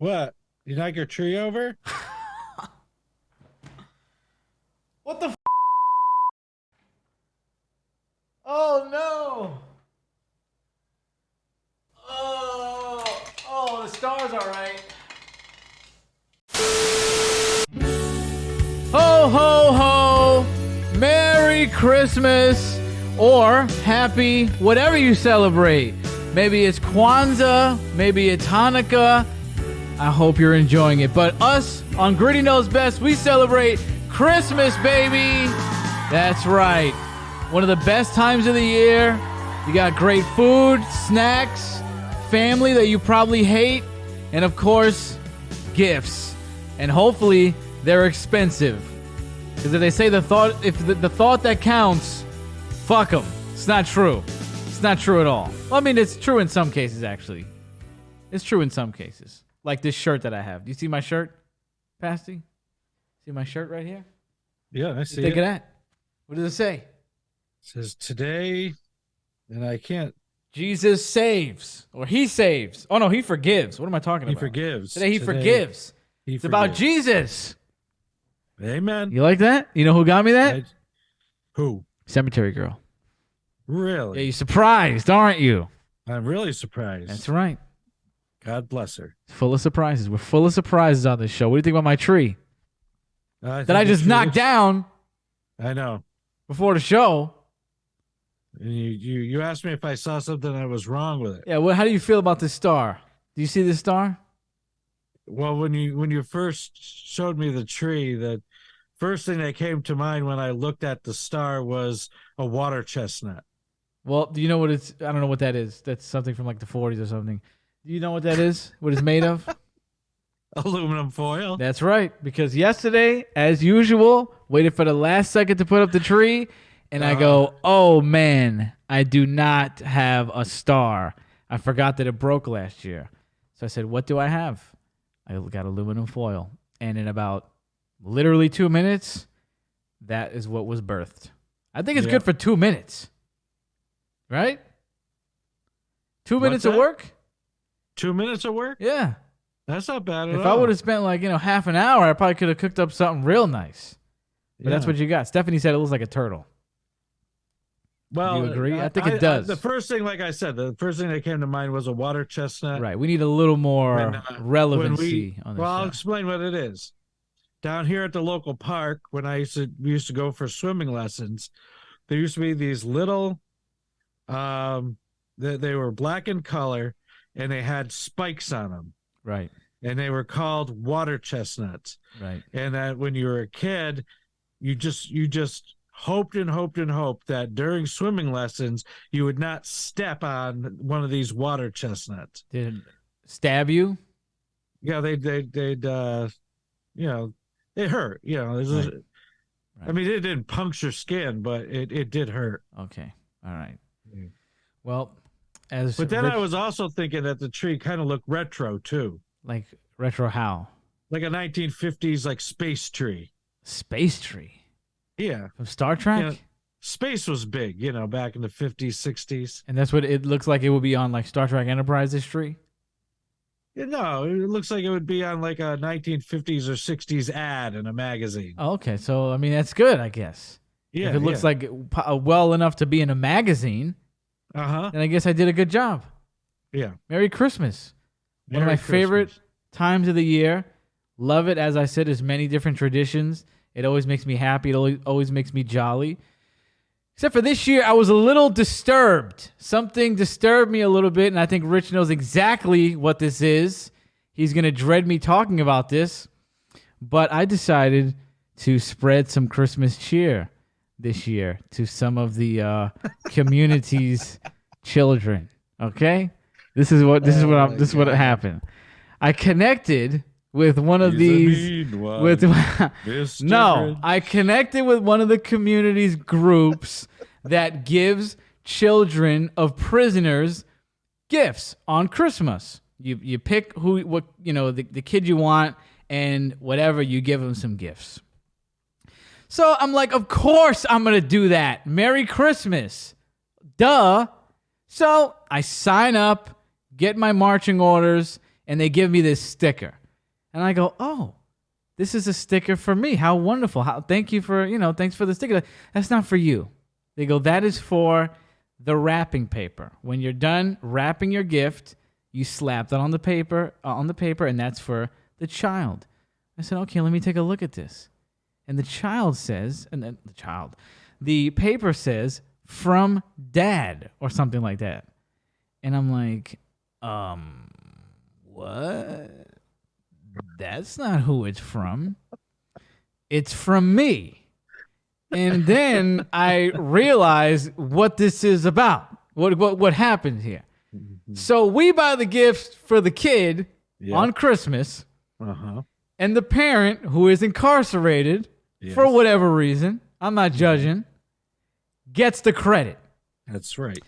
What? You knock your tree over? What the Oh no! Oh, the star's alright. Ho ho ho! Merry Christmas! Or happy whatever you celebrate. Maybe it's Kwanzaa, maybe it's Hanukkah. I hope you're enjoying it. But us on Gritty Knows Best, we celebrate Christmas, baby! That's right. One of the best times of the year. You got great food, snacks, family that you probably hate, and of course, gifts. And hopefully, they're expensive. Because if they say the thought that counts, fuck them. It's not true. It's not true at all. Well, I mean, it's true in some cases, actually. It's true in some cases. Like this shirt that I have. Do you see my shirt, Pasty? See my shirt right here? Yeah, I see Think of that. What does it say? It says today, and I can't. Jesus saves. Or he saves. Oh, no, he forgives. What am I talking about? He forgives. Today he forgives. It's about Jesus. Amen. You like that? You know who got me that? Who? Cemetery Girl. Really? Yeah, you're surprised, aren't you? I'm really surprised. That's right. God bless her. Full of surprises. We're full of surprises on this show. What do you think about my tree? That I just knocked down. I know. Before the show. And you asked me if I saw something that was wrong with it. Yeah, well, how do you feel about this star? Do you see this star? Well, when you first showed me the tree, the first thing that came to mind when I looked at the star was a water chestnut. Well, do you know what it's... I don't know what that is. That's something from like the 40s or something. Do you know what that is? What it's made of? Aluminum foil. That's right. Because yesterday, as usual, waited for the last second to put up the tree, and I go, oh man, I do not have a star. I forgot that it broke last year. So I said, what do I have? I got aluminum foil. And in about literally 2 minutes, that is what was birthed. I think it's good for 2 minutes. Right? 2 minutes of work? 2 minutes of work? Yeah. That's not bad at all. If I would have spent half an hour, I probably could have cooked up something real nice. But that's what you got. Stephanie said it looks like a turtle. Well, do you agree? I think it does. The first thing, like I said, the first thing that came to mind was a water chestnut. Right. We need a little more relevancy on this show. I'll explain what it is. Down here at the local park, when we used to go for swimming lessons, there used to be these little, they were black in color, and they had spikes on them. Right. And they were called water chestnuts. Right. And that when you were a kid, you just hoped and hoped and hoped that during swimming lessons you would not step on one of these water chestnuts. Did it stab you? Yeah, they'd it hurt. Right. I mean, it didn't puncture skin, but it did hurt. Okay. All right. Yeah. Well, but then I was also thinking that the tree kind of looked retro too. Like retro how? Like a 1950s like space tree. Space tree? Yeah. From Star Trek? Space was big, back in the 50s, 60s. And that's what it looks like it would be on like Star Trek Enterprise's tree? No, it looks like it would be on like a 1950s or 60s ad in a magazine. Oh, okay. So, I mean, that's good, I guess. Yeah. If it looks like well enough to be in a magazine, then I guess I did a good job. Yeah. Merry Christmas. One of my favorite times of the year. Love it. As I said, there's many different traditions. It always makes me happy. It always makes me jolly. Except for this year, I was a little disturbed. Something disturbed me a little bit, and I think Rich knows exactly what this is. He's going to dread me talking about this. But I decided to spread some Christmas cheer this year to some of the community's children. Okay? This is what happened. I connected with one of these I connected with one of the community's groups that gives children of prisoners gifts on Christmas. You pick the kid you want, and whatever, you give them some gifts. So I'm like, of course I'm going to do that. Merry Christmas. Duh. So I sign up, get my marching orders, and they give me this sticker. And I go, oh, this is a sticker for me. How wonderful. Thank you for, thanks for the sticker. That's not for you. They go, that is for the wrapping paper. When you're done wrapping your gift, you slap that on the paper, and that's for the child. I said, okay, let me take a look at this. And the child says, the paper says, from dad, or something like that. And I'm like, what? That's not who it's from. It's from me. And then I realized what this is about. What happened here. Mm-hmm. So we buy the gifts for the kid on Christmas. Uh-huh. And the parent, who is incarcerated for whatever reason, I'm not judging, gets the credit. That's right.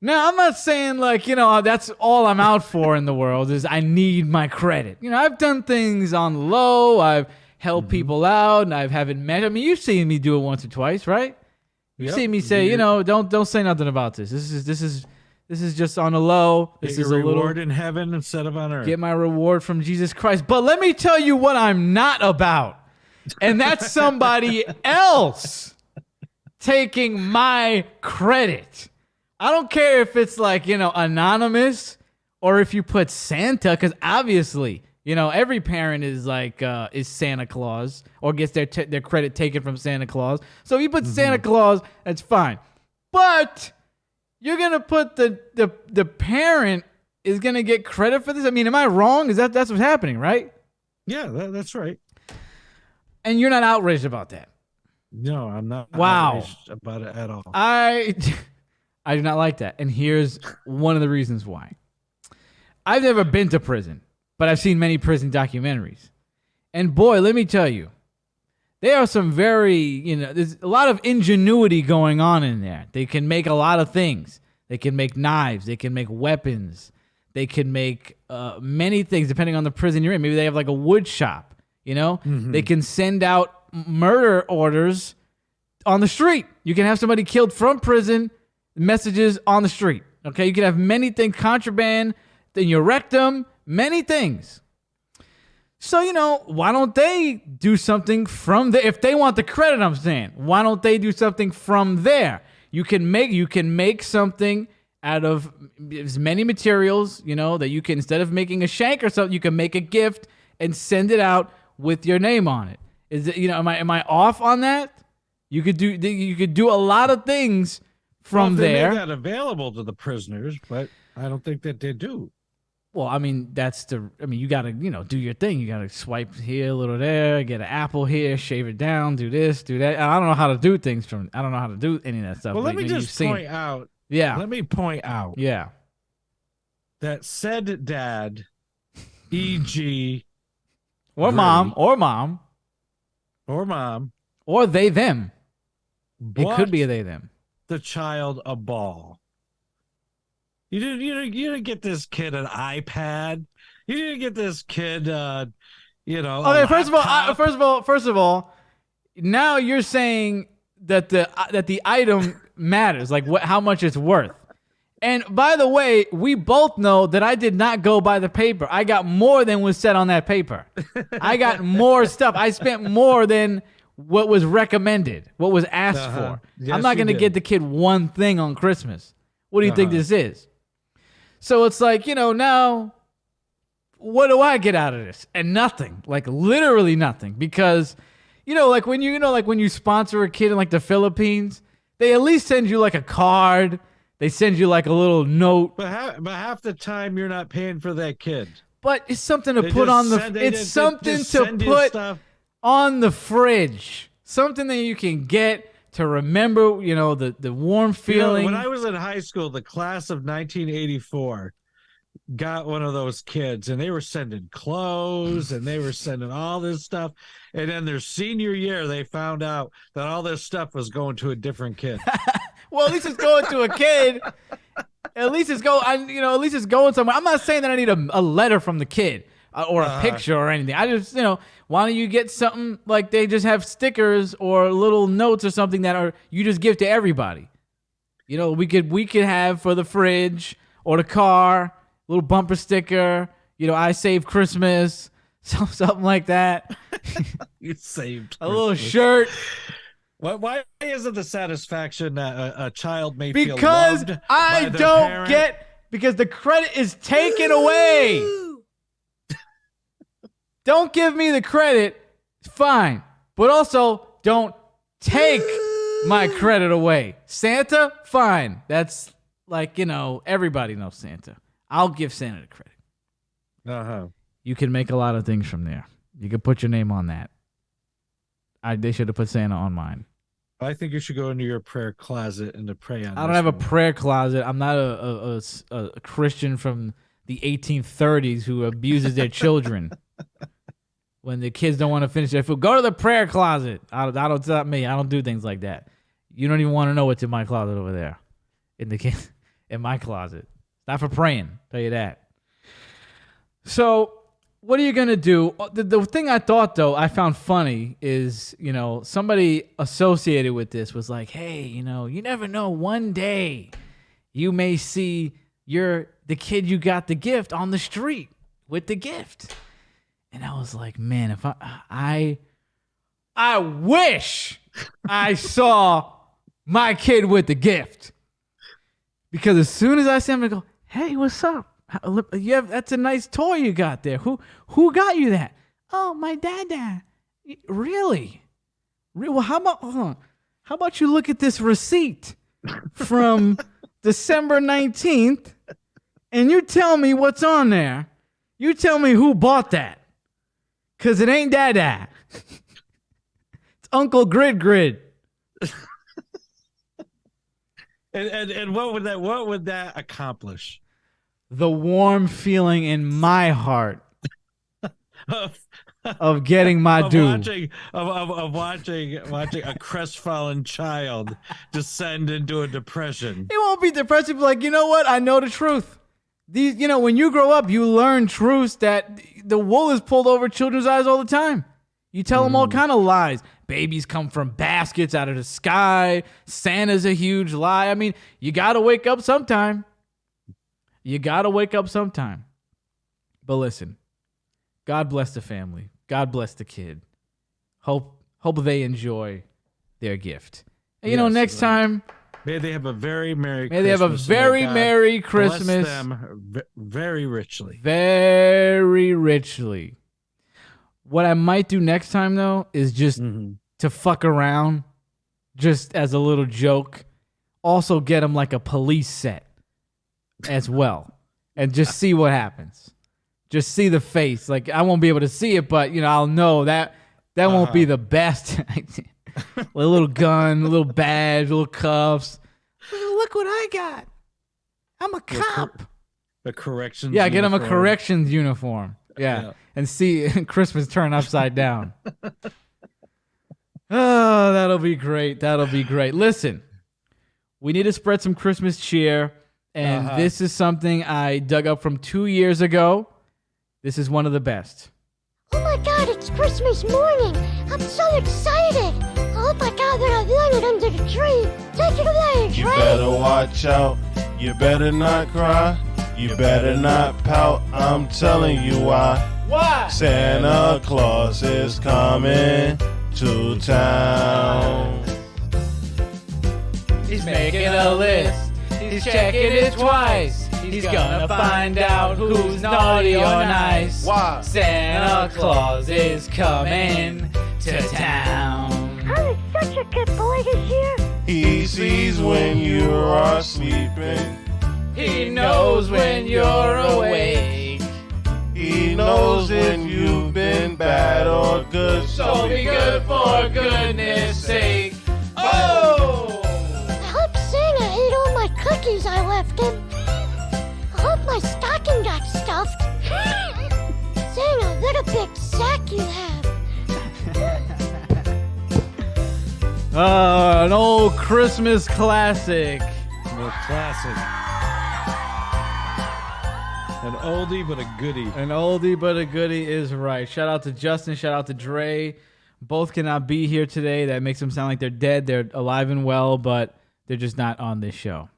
Now, I'm not saying that's all I'm out for in the world is I need my credit. I've done things on the low. I've helped people out, and I haven't met. I mean, you've seen me do it once or twice, right? You've seen me say, don't say nothing about this. This is just on the low. This is a reward in heaven instead of on earth. Get my reward from Jesus Christ. But let me tell you what I'm not about, and that's somebody else taking my credit. I don't care if it's anonymous or if you put Santa, because obviously, every parent is is Santa Claus or gets their credit taken from Santa Claus. So if you put Santa Claus, that's fine. But you're gonna put the parent is gonna get credit for this. I mean, am I wrong? That's what's happening, right? Yeah, that's right. And you're not outraged about that? No, I'm not. Outraged about it at all. I do not like that. And here's one of the reasons why. I've never been to prison, but I've seen many prison documentaries. And boy, let me tell you, there are some there's a lot of ingenuity going on in there. They can make a lot of things. They can make knives. They can make weapons. They can make many things depending on the prison you're in. Maybe they have a wood shop, They can send out murder orders on the street. You can have somebody killed from prison, messages on the street. Okay, you can have many things, contraband in your rectum, many things. So, why don't they do something from there? If they want the credit, I'm saying, why don't they do something from there? You can make something out of as many materials, that you can, instead of making a shank or something, you can make a gift and send it out with your name on it. Is it, am I off on that? You could do a lot of things from there. They made that available to the prisoners, but I don't think that they do. Well, I mean, you got to, do your thing. You got to swipe here, a little there, get an apple here, shave it down, do this, do that. And I don't know how to do things I don't know how to do any of that stuff. Well, let me just point out. Yeah. Let me point out. Yeah. That said dad, e.g. Or mom. Or they, them. It could be a they, them. The child a ball. You didn't get this kid an iPad. You didn't get this kid, Okay, first of all, now you're saying that the item matters, how much it's worth. And by the way, we both know that I did not go by the paper. I got more than was said on that paper. I got more stuff. I spent more than what was recommended, what was asked for. Yes, I'm not going to get the kid one thing on Christmas. What do you think this is? So it's now, what do I get out of this? And nothing, literally nothing. Because, when you sponsor a kid in the Philippines, they at least send you a card. They send you a little note. But half the time you're not paying for that kid. But it's something to put on the. It's something to put on the fridge. Something that you can get to remember. The warm feeling. When I was in high school, the class of 1984 got one of those kids, and they were sending clothes, and they were sending all this stuff. And then their senior year, they found out that all this stuff was going to a different kid. Well, at least it's going to a kid. At least it's going somewhere. I'm not saying that I need a letter from the kid or a picture or anything. I just, why don't you get something they just have stickers or little notes or something that you just give to everybody. We could have for the fridge or the car, little bumper sticker, I Save Christmas, something like that. You saved A little Christmas. shirt. Why isn't the satisfaction that a child may feel Because loved I by their don't parent? because the credit is taken away. Don't give me the credit, fine. But also, don't take my credit away. Santa, fine. That's like, everybody knows Santa. I'll give Santa the credit. Uh-huh. You can make a lot of things from there. You can put your name on that. They should have put Santa on mine. I think you should go into your prayer closet and to pray on. I don't have a prayer closet. I'm not a Christian from the 1830s who abuses their children. When the kids don't want to finish their food, go to the prayer closet. It's not me. I don't do things like that. You don't even want to know what's in my closet over there, in my closet. It's not for praying. Tell you that. So, what are you gonna do? The thing I thought though I found funny is somebody associated with this was like, hey, you never know. One day, you may see the kid you got the gift on the street with the gift. And I was like, man, if I wish I saw my kid with the gift. Because as soon as I see him, I go, hey, what's up? That's a nice toy you got there. Who got you that? Oh, my dad. Really? Well, how about you look at this receipt from December 19th and you tell me what's on there. You tell me who bought that. Because it ain't Dada. It's Uncle Grid. And what would that accomplish? The warm feeling in my heart of getting my due. Of watching a crestfallen child descend into a depression. It won't be depressive. Like, you know what? I know the truth. When you grow up, you learn truths that the wool is pulled over children's eyes all the time. You tell them all kind of lies. Babies come from baskets out of the sky. Santa's a huge lie. I mean, you got to wake up sometime. But listen, God bless the family. God bless the kid. Hope they enjoy their gift. And next time, may they have a very Merry Christmas. May they have a very Merry Christmas. Bless them very richly. Very richly. What I might do next time, though, is just to fuck around, just as a little joke. Also get them like a police set as well. And just see what happens. Just see the face. Like, I won't be able to see it, but, I'll know that won't be the best. A little gun, a little badge, little cuffs. Look what I got. I'm a cop. A corrections Yeah, get him a uniform. corrections uniform. Yeah. And see Christmas turn upside down. Oh, that'll be great. Listen, we need to spread some Christmas cheer. And this is something I dug up from 2 years ago. This is one of the best. Oh my God, it's Christmas morning. I'm so excited. I hope I gather a lemon under the tree. Take it away, Trey. You better watch out. You better not cry. You better not pout. I'm telling you why. Why? Santa Claus is coming to town. He's making a list. He's checking it twice. He's gonna find out who's naughty or nice. Why? Santa Claus is coming to town. I'm such a good boy this year. He sees when you are sleeping. He knows when you're awake. He knows if you've been bad or good. So be good for goodness sake. Oh! I hope Santa ate all my cookies I left him. I hope my stocking got stuffed. Santa, what a big sack you have. An old Christmas classic. A classic. An oldie but a goodie. An oldie but a goodie is right. Shout out to Justin. Shout out to Dre. Both cannot be here today. That makes them sound like they're dead. They're alive and well, but they're just not on this show.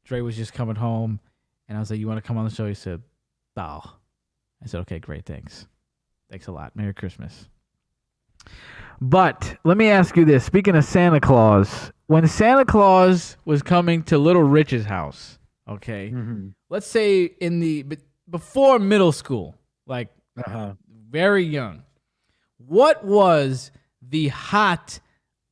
Dre was just coming home, and I was like, you want to come on the show? He said, oh, I said, okay, great, thanks. Thanks a lot. Merry Christmas. But let me ask you this. Speaking of Santa Claus, when Santa Claus was coming to Little Rich's house, okay, let's say before middle school, like very young, what was the hot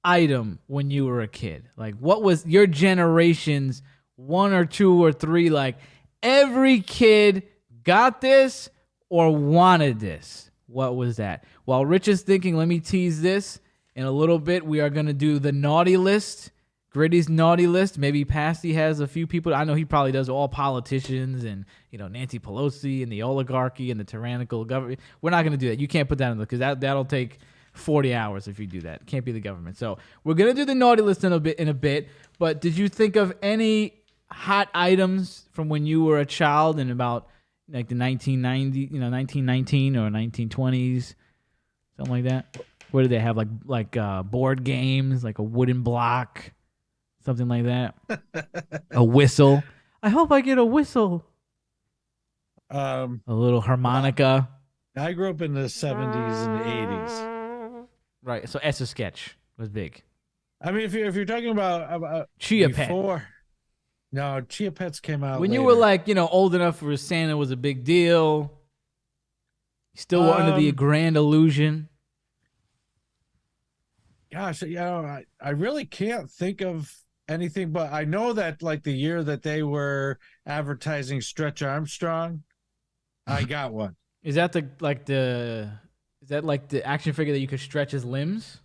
item when you were a kid? Like, what was your generation's 1 or 2 or 3, like, every kid got this or wanted this? What was that? While Rich is thinking, let me tease this. In a little bit, we are going to do the naughty list, Gritty's naughty list. Maybe Pasty has a few people. I know he probably does all politicians and, Nancy Pelosi and the oligarchy and the tyrannical government. We're not going to do that. You can't put that in because that'll take 40 hours if you do that. It can't be the government. So we're going to do the naughty list in a bit. But did you think of any hot items from when you were a child in about like the 1919 or 1920s, something like that? What did they have? Like board games, like a wooden block, something like that. A whistle. I hope I get a whistle. A little harmonica. I grew up in the 70s and the 80s. Right. So Etch-a-Sketch was big. I mean, if you're talking about Chia before, Pet. No, Chia Pets came out when later. you were like, old enough where Santa was a big deal. You still were under the grand illusion. Gosh, I really can't think of anything, but I know that like the year that they were advertising Stretch Armstrong, I got one. Is that like the action figure that you could stretch his limbs?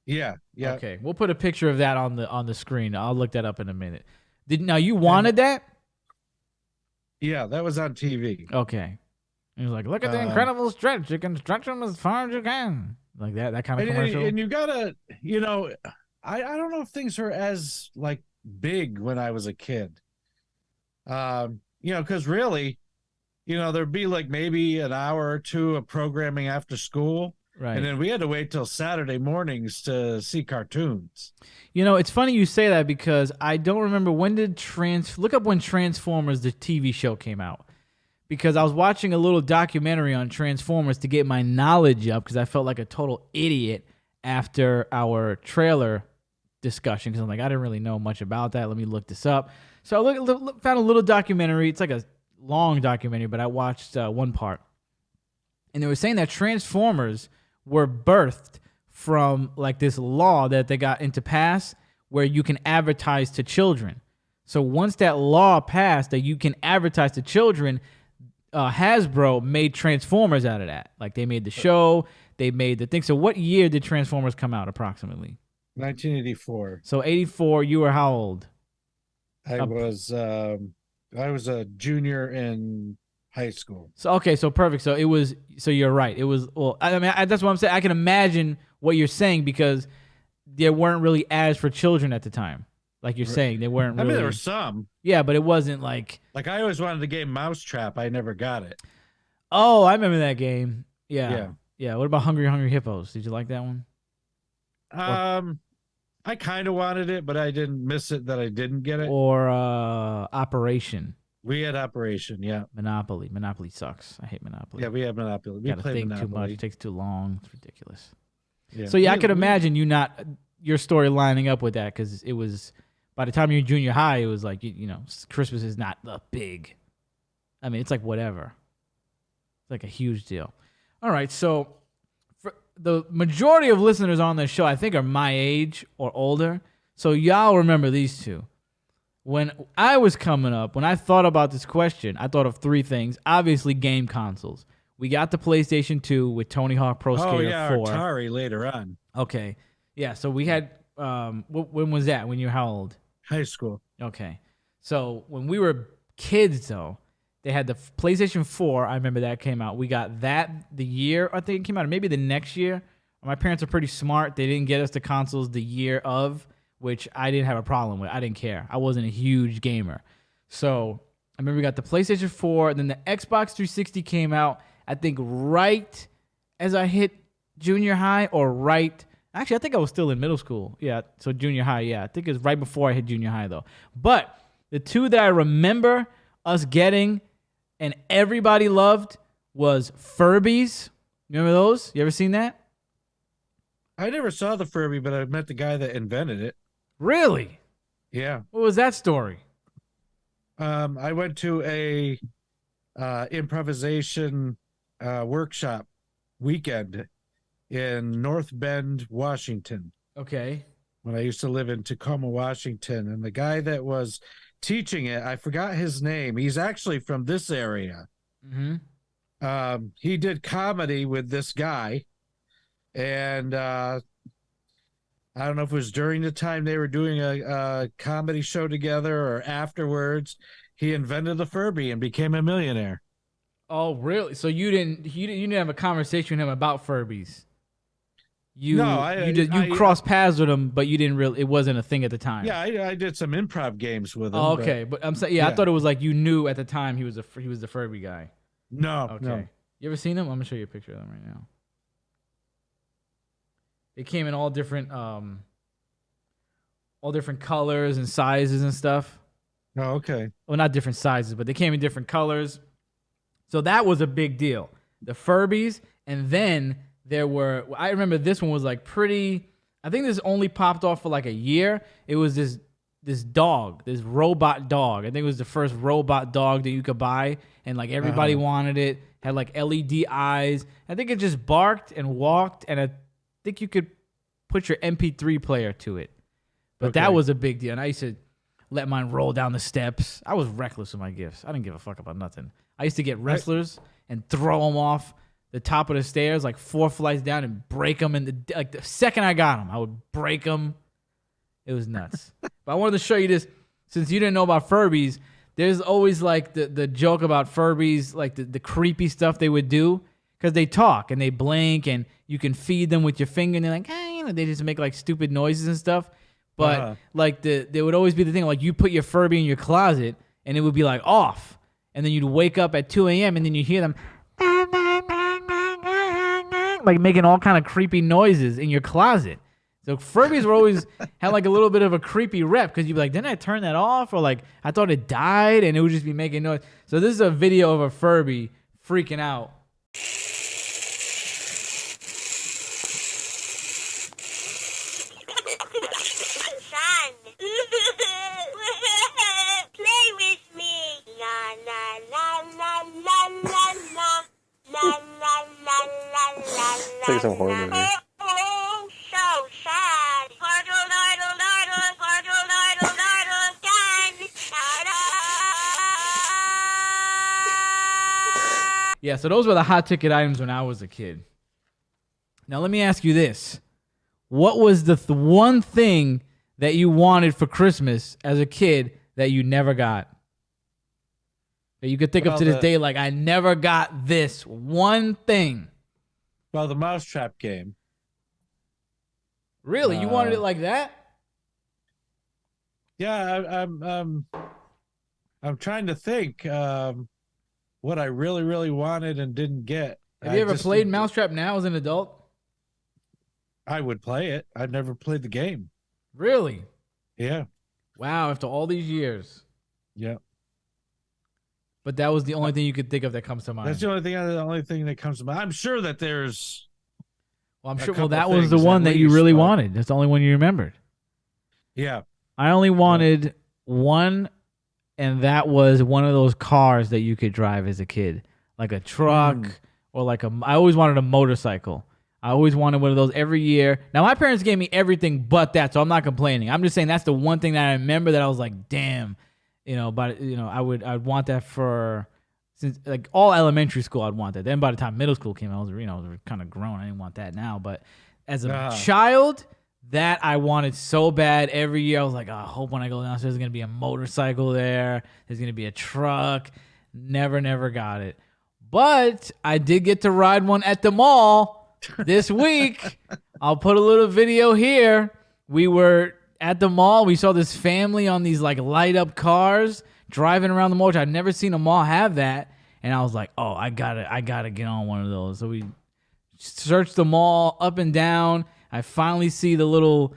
Yeah. Okay, we'll put a picture of that on the screen. I'll look that up in a minute. Now you wanted that? Yeah, that was on TV. Okay. He was like, look at the incredible stretch. You can stretch them as far as you can. Like that kind of commercial. And you gotta, I don't know if things were as like big when I was a kid. Because really, there'd be like maybe an hour or two of programming after school. Right. And then we had to wait till Saturday mornings to see cartoons. It's funny you say that because I don't remember look up when Transformers, the TV show, came out. Because I was watching a little documentary on Transformers to get my knowledge up because I felt like a total idiot after our trailer discussion because I'm like, I didn't really know much about that. Let me look this up. So I found a little documentary. It's like a long documentary, but I watched one part. And they were saying that Transformers were birthed from like this law that they got into pass where you can advertise to children. So once that law passed that you can advertise to children, Hasbro made Transformers out of that. Like they made the show, they made the thing. So what year did Transformers come out approximately? 1984. So 84, you were how old? I was a junior in high school. So okay, so perfect. So you're right. It was that's what I'm saying. I can imagine what you're saying because there weren't really ads for children at the time. Like you're saying, they weren't really. I mean, there were some. Yeah, but it wasn't like. Like I always wanted the game Mousetrap. I never got it. Oh, I remember that game. Yeah. What about Hungry Hungry Hippos? Did you like that one? I kind of wanted it, but I didn't miss it that I didn't get it. Or Operation. We had Operation, yeah. Monopoly. Monopoly sucks. I hate Monopoly. Yeah, we had Monopoly. We gotta played think Monopoly. too much. It takes too long. It's ridiculous. Yeah. So I could imagine your story lining up with that because it was. By the time you're in junior high, it was like, Christmas is not the big. I mean, it's like whatever. It's like a huge deal. All right, so for the majority of listeners on this show, I think, are my age or older. So y'all remember these two. When I was coming up, when I thought about this question, I thought of three things. Obviously, game consoles. We got the PlayStation 2 with Tony Hawk Pro Skater 4. Oh, yeah, Atari later on. Okay. Yeah, so we had, when was that? When you were how old? High school. Okay. So when we were kids, though, they had the PlayStation 4. I remember that came out. We got that the year, I think it came out, or maybe the next year. My parents are pretty smart. They didn't get us the consoles the year of, which I didn't have a problem with. I didn't care. I wasn't a huge gamer. So I remember we got the PlayStation 4. Then the Xbox 360 came out, I think, right as I hit junior high or right. Actually, I think I was still in middle school. Yeah, so junior high, yeah. I think it was right before I hit junior high, though. But the two that I remember us getting and everybody loved was Furbies. You remember those? You ever seen that? I never saw the Furby, but I met the guy that invented it. Really? Yeah. What was that story? I went to a improvisation workshop weekend in North Bend, Washington, Okay. when I used to live in Tacoma, Washington. And the guy that was teaching it, I forgot his name. He's actually from this area. Mm-hmm. He did comedy with this guy. And I don't know if it was during the time they were doing a comedy show together or afterwards. He invented the Furby and became a millionaire. Oh, really? So you didn't have a conversation with him about Furbies? You crossed paths with him, but you didn't really. It wasn't a thing at the time. Yeah, I did some improv games with him. Oh, okay, but I'm saying, I thought it was like you knew at the time he was the Furby guy. No, Okay. no. You ever seen him? I'm gonna show you a picture of them right now. They came in all different colors and sizes and stuff. Oh, okay. Well, not different sizes, but they came in different colors. So that was a big deal. The Furbies, and then there were. I remember this one was like pretty. I think this only popped off for like a year. It was this dog, this robot dog. I think it was the first robot dog that you could buy, and like everybody wanted it. Had like LED eyes. I think it just barked and walked, and I think you could put your MP3 player to it. But that was a big deal. And I used to let mine roll down the steps. I was reckless with my gifts. I didn't give a fuck about nothing. I used to get wrestlers and throw them off the top of the stairs, like 4 flights down, and break them. Like the second I got them, I would break them. It was nuts. But I wanted to show you this. Since you didn't know about Furbies, there's always like the joke about Furbies, like the creepy stuff they would do, because they talk and they blink, and you can feed them with your finger, and they're like, they just make like stupid noises and stuff. But like there would always be the thing, like you put your Furby in your closet, and it would be like off. And then you'd wake up at 2 a.m. and then you hear them like making all kind of creepy noises in your closet. So Furbies were always had like a little bit of a creepy rep, because you'd be like, didn't I turn that off? Or like, I thought it died, and it would just be making noise. So this is a video of a Furby freaking out. Son, play with me. La la la la la la la la la la la la. It's like some horror movie. Oh, so sad. Hurdle, hurdle, hurdle, hurdle, hurdle, hurdle, done. Yeah, so those were the hot ticket items when I was a kid. Now let me ask you this. What was the one thing that you wanted for Christmas as a kid that you never got? That you could think of to this day, like, I never got this one thing. Well, the Mousetrap game. Really? You wanted it like that? Yeah, I'm trying to think what I really, really wanted and didn't get. Have you ever played Mousetrap now as an adult? I would play it. I've never played the game. Really? Yeah. Wow, after all these years. Yeah. But that was the only thing you could think of that comes to mind. That's the only thing that comes to mind. I'm sure that there's. Well, I'm sure. Well, that was the one that you really wanted. That's the only one you remembered. Yeah. I only wanted one, and that was one of those cars that you could drive as a kid, like a truck or like I always wanted a motorcycle. I always wanted one of those every year. Now, my parents gave me everything but that, so I'm not complaining. I'm just saying that's the one thing that I remember that I was like, damn, but I'd want that since like all elementary school, I'd want that. Then by the time middle school came, I was kind of grown. I didn't want that now, but as a child, that I wanted so bad every year. I was like, I hope when I go downstairs, there's gonna be a motorcycle there. There's gonna be a truck. Never got it, but I did get to ride one at the mall. This week, I'll put a little video here. We were at the mall. We saw this family on these like light up cars driving around the mall, which I'd never seen a mall have that. And I was like, oh, I gotta get on one of those. So we searched the mall up and down. I finally see the little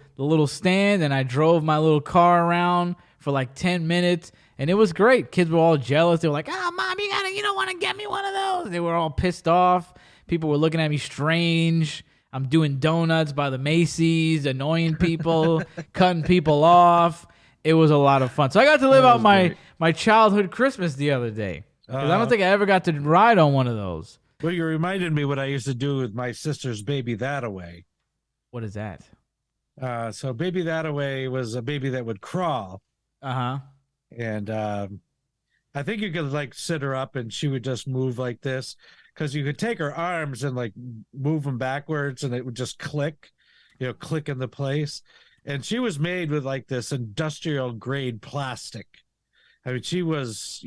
stand, and I drove my little car around for like 10 minutes. And it was great. Kids were all jealous. They were like, "Oh, Mom, you don't want to get me one of those." They were all pissed off. People were looking at me strange. I'm doing donuts by the Macy's, annoying people, cutting people off. It was a lot of fun. So I got to live out my childhood Christmas the other day. Because I don't think I ever got to ride on one of those. Well, you reminded me what I used to do with my sister's Baby That Away. What is that? So Baby That Away was a baby that would crawl. Uh-huh. And I think you could like sit her up and she would just move like this, because you could take her arms and like move them backwards and it would just click into place. And she was made with like this industrial grade plastic. I mean, she was,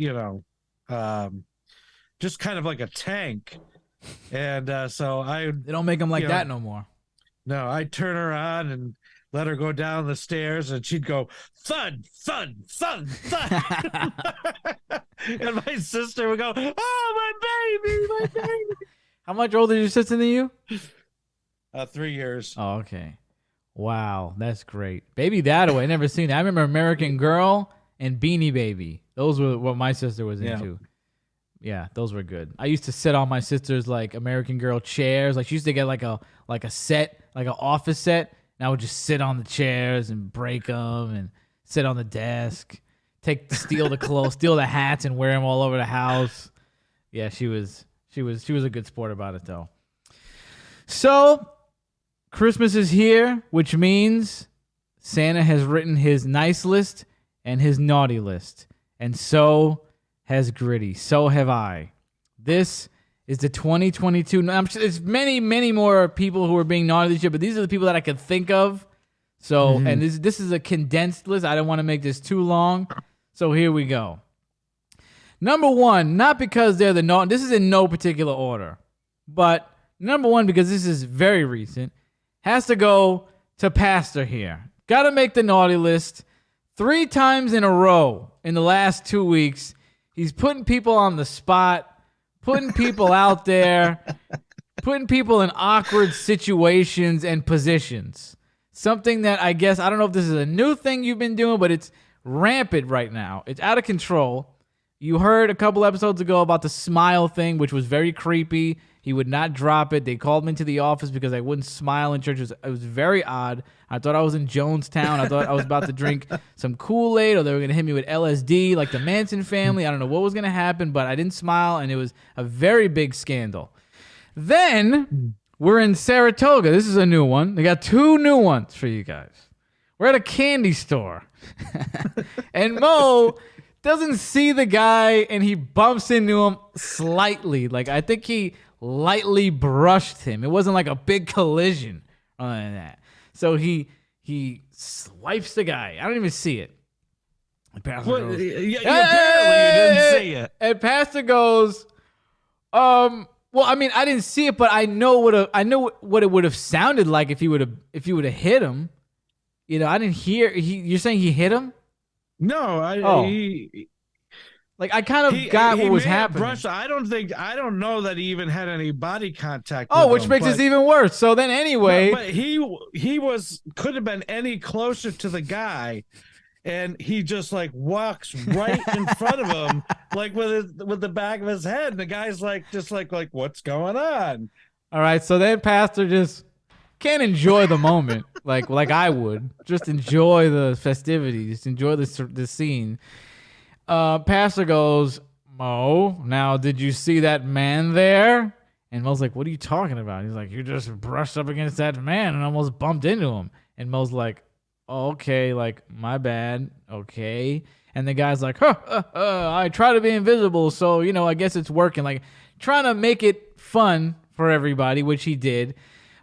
just kind of like a tank. And so They don't make them like that no more. No, I'd turn her on and let her go down the stairs and she'd go thud, thud, thud, thud. And my sister would go, "Oh, my baby." How much older is your sister than you? 3 years. Oh, okay. Wow, that's great. Baby That Away, I never seen that. I remember American Girl and Beanie Baby. Those were what my sister was into. Yeah, those were good. I used to sit on my sister's like American Girl chairs. Like she used to get like a set, like an office set, and I would just sit on the chairs and break them and sit on the desk, steal the clothes, steal the hats, and wear them all over the house. Yeah, she was a good sport about it though. So Christmas is here, which means Santa has written his nice list and his naughty list, and so has Gritty. So have I. This is the 2022. I'm sure there's many, many more people who are being naughty this year, but these are the people that I could think of. So, and this is a condensed list. I don't want to make this too long. So here we go. Number one, not because they're the naughty. This is in no particular order, but number one, because this is very recent, has to go to Pastor here. Got to make the naughty list 3 times in a row in the last 2 weeks. He's putting people on the spot, putting people out there, putting people in awkward situations and positions. Something that I guess, I don't know if this is a new thing you've been doing, but it's rampant right now. It's out of control. You heard a couple episodes ago about the smile thing, which was very creepy. He would not drop it. They called me into the office because I wouldn't smile in church. It was very odd. I thought I was in Jonestown. I thought I was about to drink some Kool-Aid, or they were going to hit me with LSD like the Manson family. I don't know what was going to happen, but I didn't smile, and it was a very big scandal. Then we're in Saratoga. This is a new one. They got 2 new ones for you guys. We're at a candy store, and Mo doesn't see the guy, and he bumps into him slightly. Like, I think he lightly brushed him. It wasn't like a big collision other than that. So he swipes the guy. I don't even see it. Apparently you didn't see it. And Pastor goes, well, I mean, I didn't see it, but I know what it would have sounded like if you would have hit him. I didn't hear. You're saying he hit him? No, I kind of got what was happening. I don't know that he even had any body contact. Which makes it even worse. So then anyway, but he could have been any closer to the guy, and he just like walks right in front of him, like with the back of his head. And the guy's like what's going on? All right, so then Pastor just can't enjoy the moment like I would. Just enjoy the festivities, just enjoy the scene. Pastor goes, "Mo, now did you see that man there?" And Mo's like, "What are you talking about?" He's like, "You just brushed up against that man and almost bumped into him." And Mo's like, "Oh, okay, like my bad, okay." And the guy's like, I try to be invisible, so I guess it's working. Like trying to make it fun for everybody, which he did.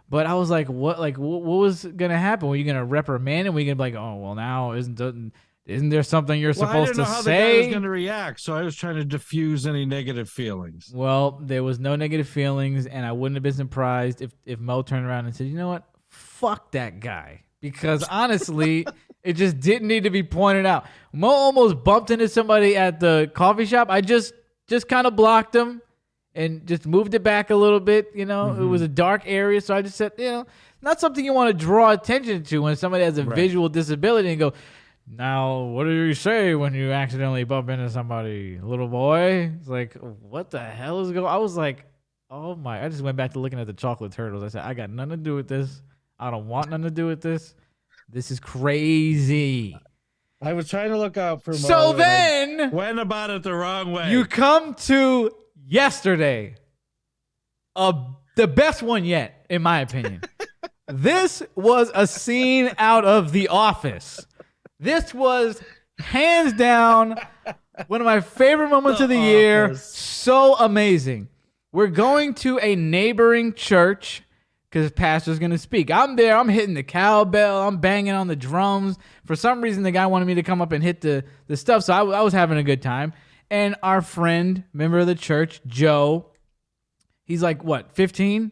But I was like, what was gonna happen? Were you gonna reprimand him? Were you gonna be like, "Oh, well, now isn't there something you're supposed to say?" I didn't know how the guy was going to react, so I was trying to diffuse any negative feelings. Well, there was no negative feelings, and I wouldn't have been surprised if Mo turned around and said, "You know what? Fuck that guy." Because honestly, it just didn't need to be pointed out. Mo almost bumped into somebody at the coffee shop. I just kind of blocked him and just moved it back a little bit. It was a dark area, so I just said, not something you want to draw attention to when somebody has a visual disability and go, Now, what do you say when you accidentally bump into somebody, little boy? It's like, what the hell is going on? I was like, oh my, I just went back to looking at the chocolate turtles. I said, I got nothing to do with this. I don't want nothing to do with this. This is crazy. I was trying to look out for Mo. So and then I went about it the wrong way. you come to yesterday. The best one yet, in my opinion. This was a scene out of The Office. This was hands down one of my favorite moments of the year. So amazing. We're going to a neighboring church because pastor's going to speak. I'm there. I'm hitting the cowbell. I'm banging on the drums. For some reason, the guy wanted me to come up and hit the stuff, so I was having a good time. And our friend, member of the church, Joe, he's like, what, 15?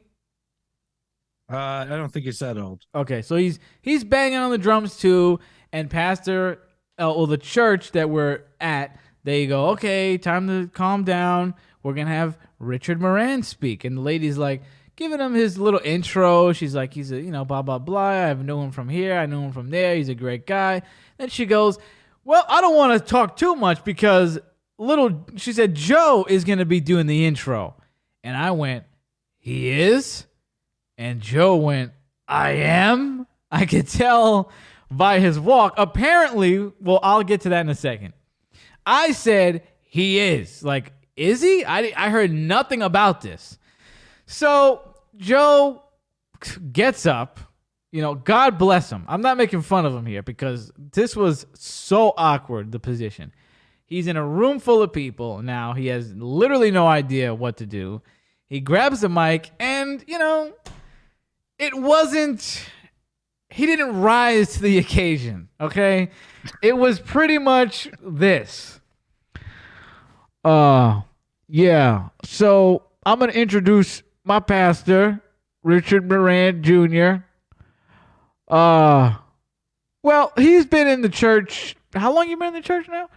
I don't think he's that old. Okay, so he's banging on the drums too, and pastor, the church that we're at, they go, okay, time to calm down. We're gonna have Richard Moran speak, and the lady's like giving him his little intro. She's like, he's a blah blah blah. I've known him from here. I know him from there. He's a great guy. Then she goes, well, I don't want to talk too much because she said Joe is gonna be doing the intro, and I went, he is. And Joe went, I am? I could tell by his walk. Apparently, well, I'll get to that in a second. I said, he is. Like, is he? I heard nothing about this. So Joe gets up. God bless him. I'm not making fun of him here because this was so awkward, the position. He's in a room full of people now. He has literally no idea what to do. He grabs the mic and, he didn't rise to the occasion, okay? It was pretty much this. Yeah. So I'm going to introduce my pastor, Richard Moran Jr. Well, he's been in the church. How long you been in the church now?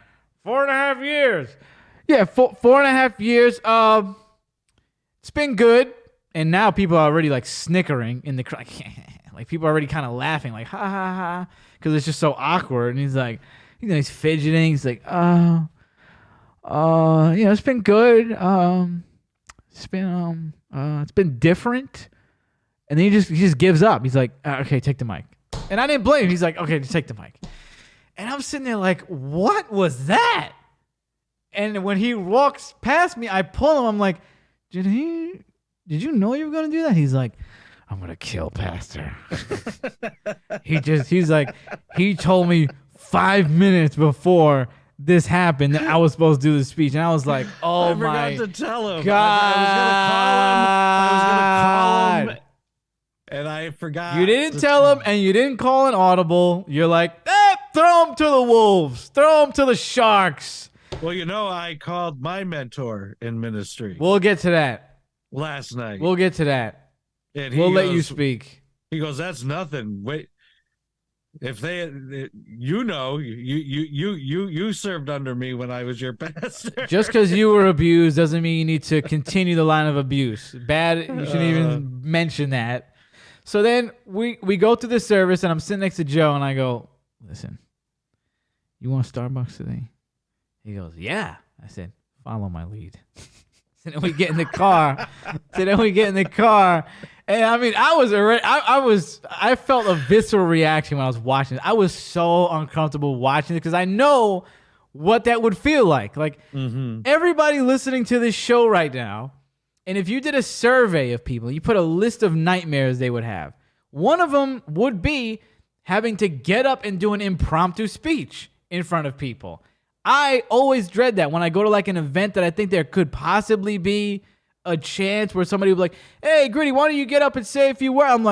4.5 years. Yeah, 4.5 years. It's been good. And now people are already like snickering in the crowd. Like people are already kind of laughing, like ha ha ha, because it's just so awkward. And he's like, he's fidgeting. He's like, it's been good. It's been different. And then he just gives up. He's like, okay, take the mic. And I didn't blame him. He's like, okay, just take the mic. And I'm sitting there like, what was that? And when he walks past me, I pull him. I'm like, did you know you were going to do that? He's like, I'm going to kill Pastor. He's like, he told me 5 minutes before this happened that I was supposed to do the speech. And I was like, oh my I forgot to tell him. God. I was going to call him. And I forgot. You didn't tell him and you didn't call an audible. You're like, throw him to the wolves. Throw him to the sharks. Well, I called my mentor in ministry. We'll get to that. Last night. We'll get to that. And we'll let you speak. He goes, that's nothing. Wait, if you served under me when I was your pastor. Just because you were abused doesn't mean you need to continue the line of abuse. Bad, you shouldn't even mention that. So then we go to the service and I'm sitting next to Joe and I go, listen, you want Starbucks today? He goes, yeah. I said, follow my lead. So then we get in the car. And I mean, I felt a visceral reaction when I was watching it. I was so uncomfortable watching it because I know what that would feel like. Like everybody listening to this show right now, and if you did a survey of people, you put a list of nightmares they would have. One of them would be having to get up and do an impromptu speech in front of people. I always dread that when I go to like an event that I think there could possibly be a chance where somebody will be like, hey, Gritty, why don't you get up and say a few words? I'm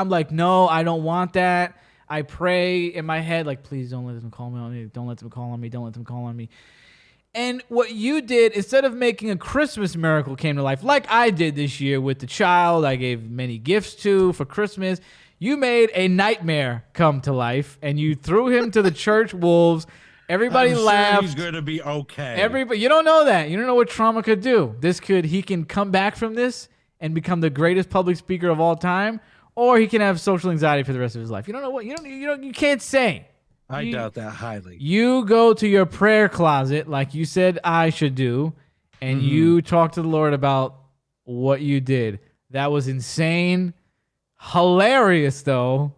like, no, I don't want that. I pray in my head, like, please don't let them call me on me. Don't let them call on me. Don't let them call on me. And what you did, instead of making a Christmas miracle came to life, like I did this year with the child I gave many gifts to for Christmas, you made a nightmare come to life, and you threw him to the church wolves. Everybody laughed. Sure he's going to be okay. Everybody, you don't know that. You don't know what trauma could do. He can come back from this and become the greatest public speaker of all time, or he can have social anxiety for the rest of his life. You don't know what. You can't say. I doubt that highly. You go to your prayer closet like you said I should do, and you talk to the Lord about what you did. That was insane. Hilarious, though.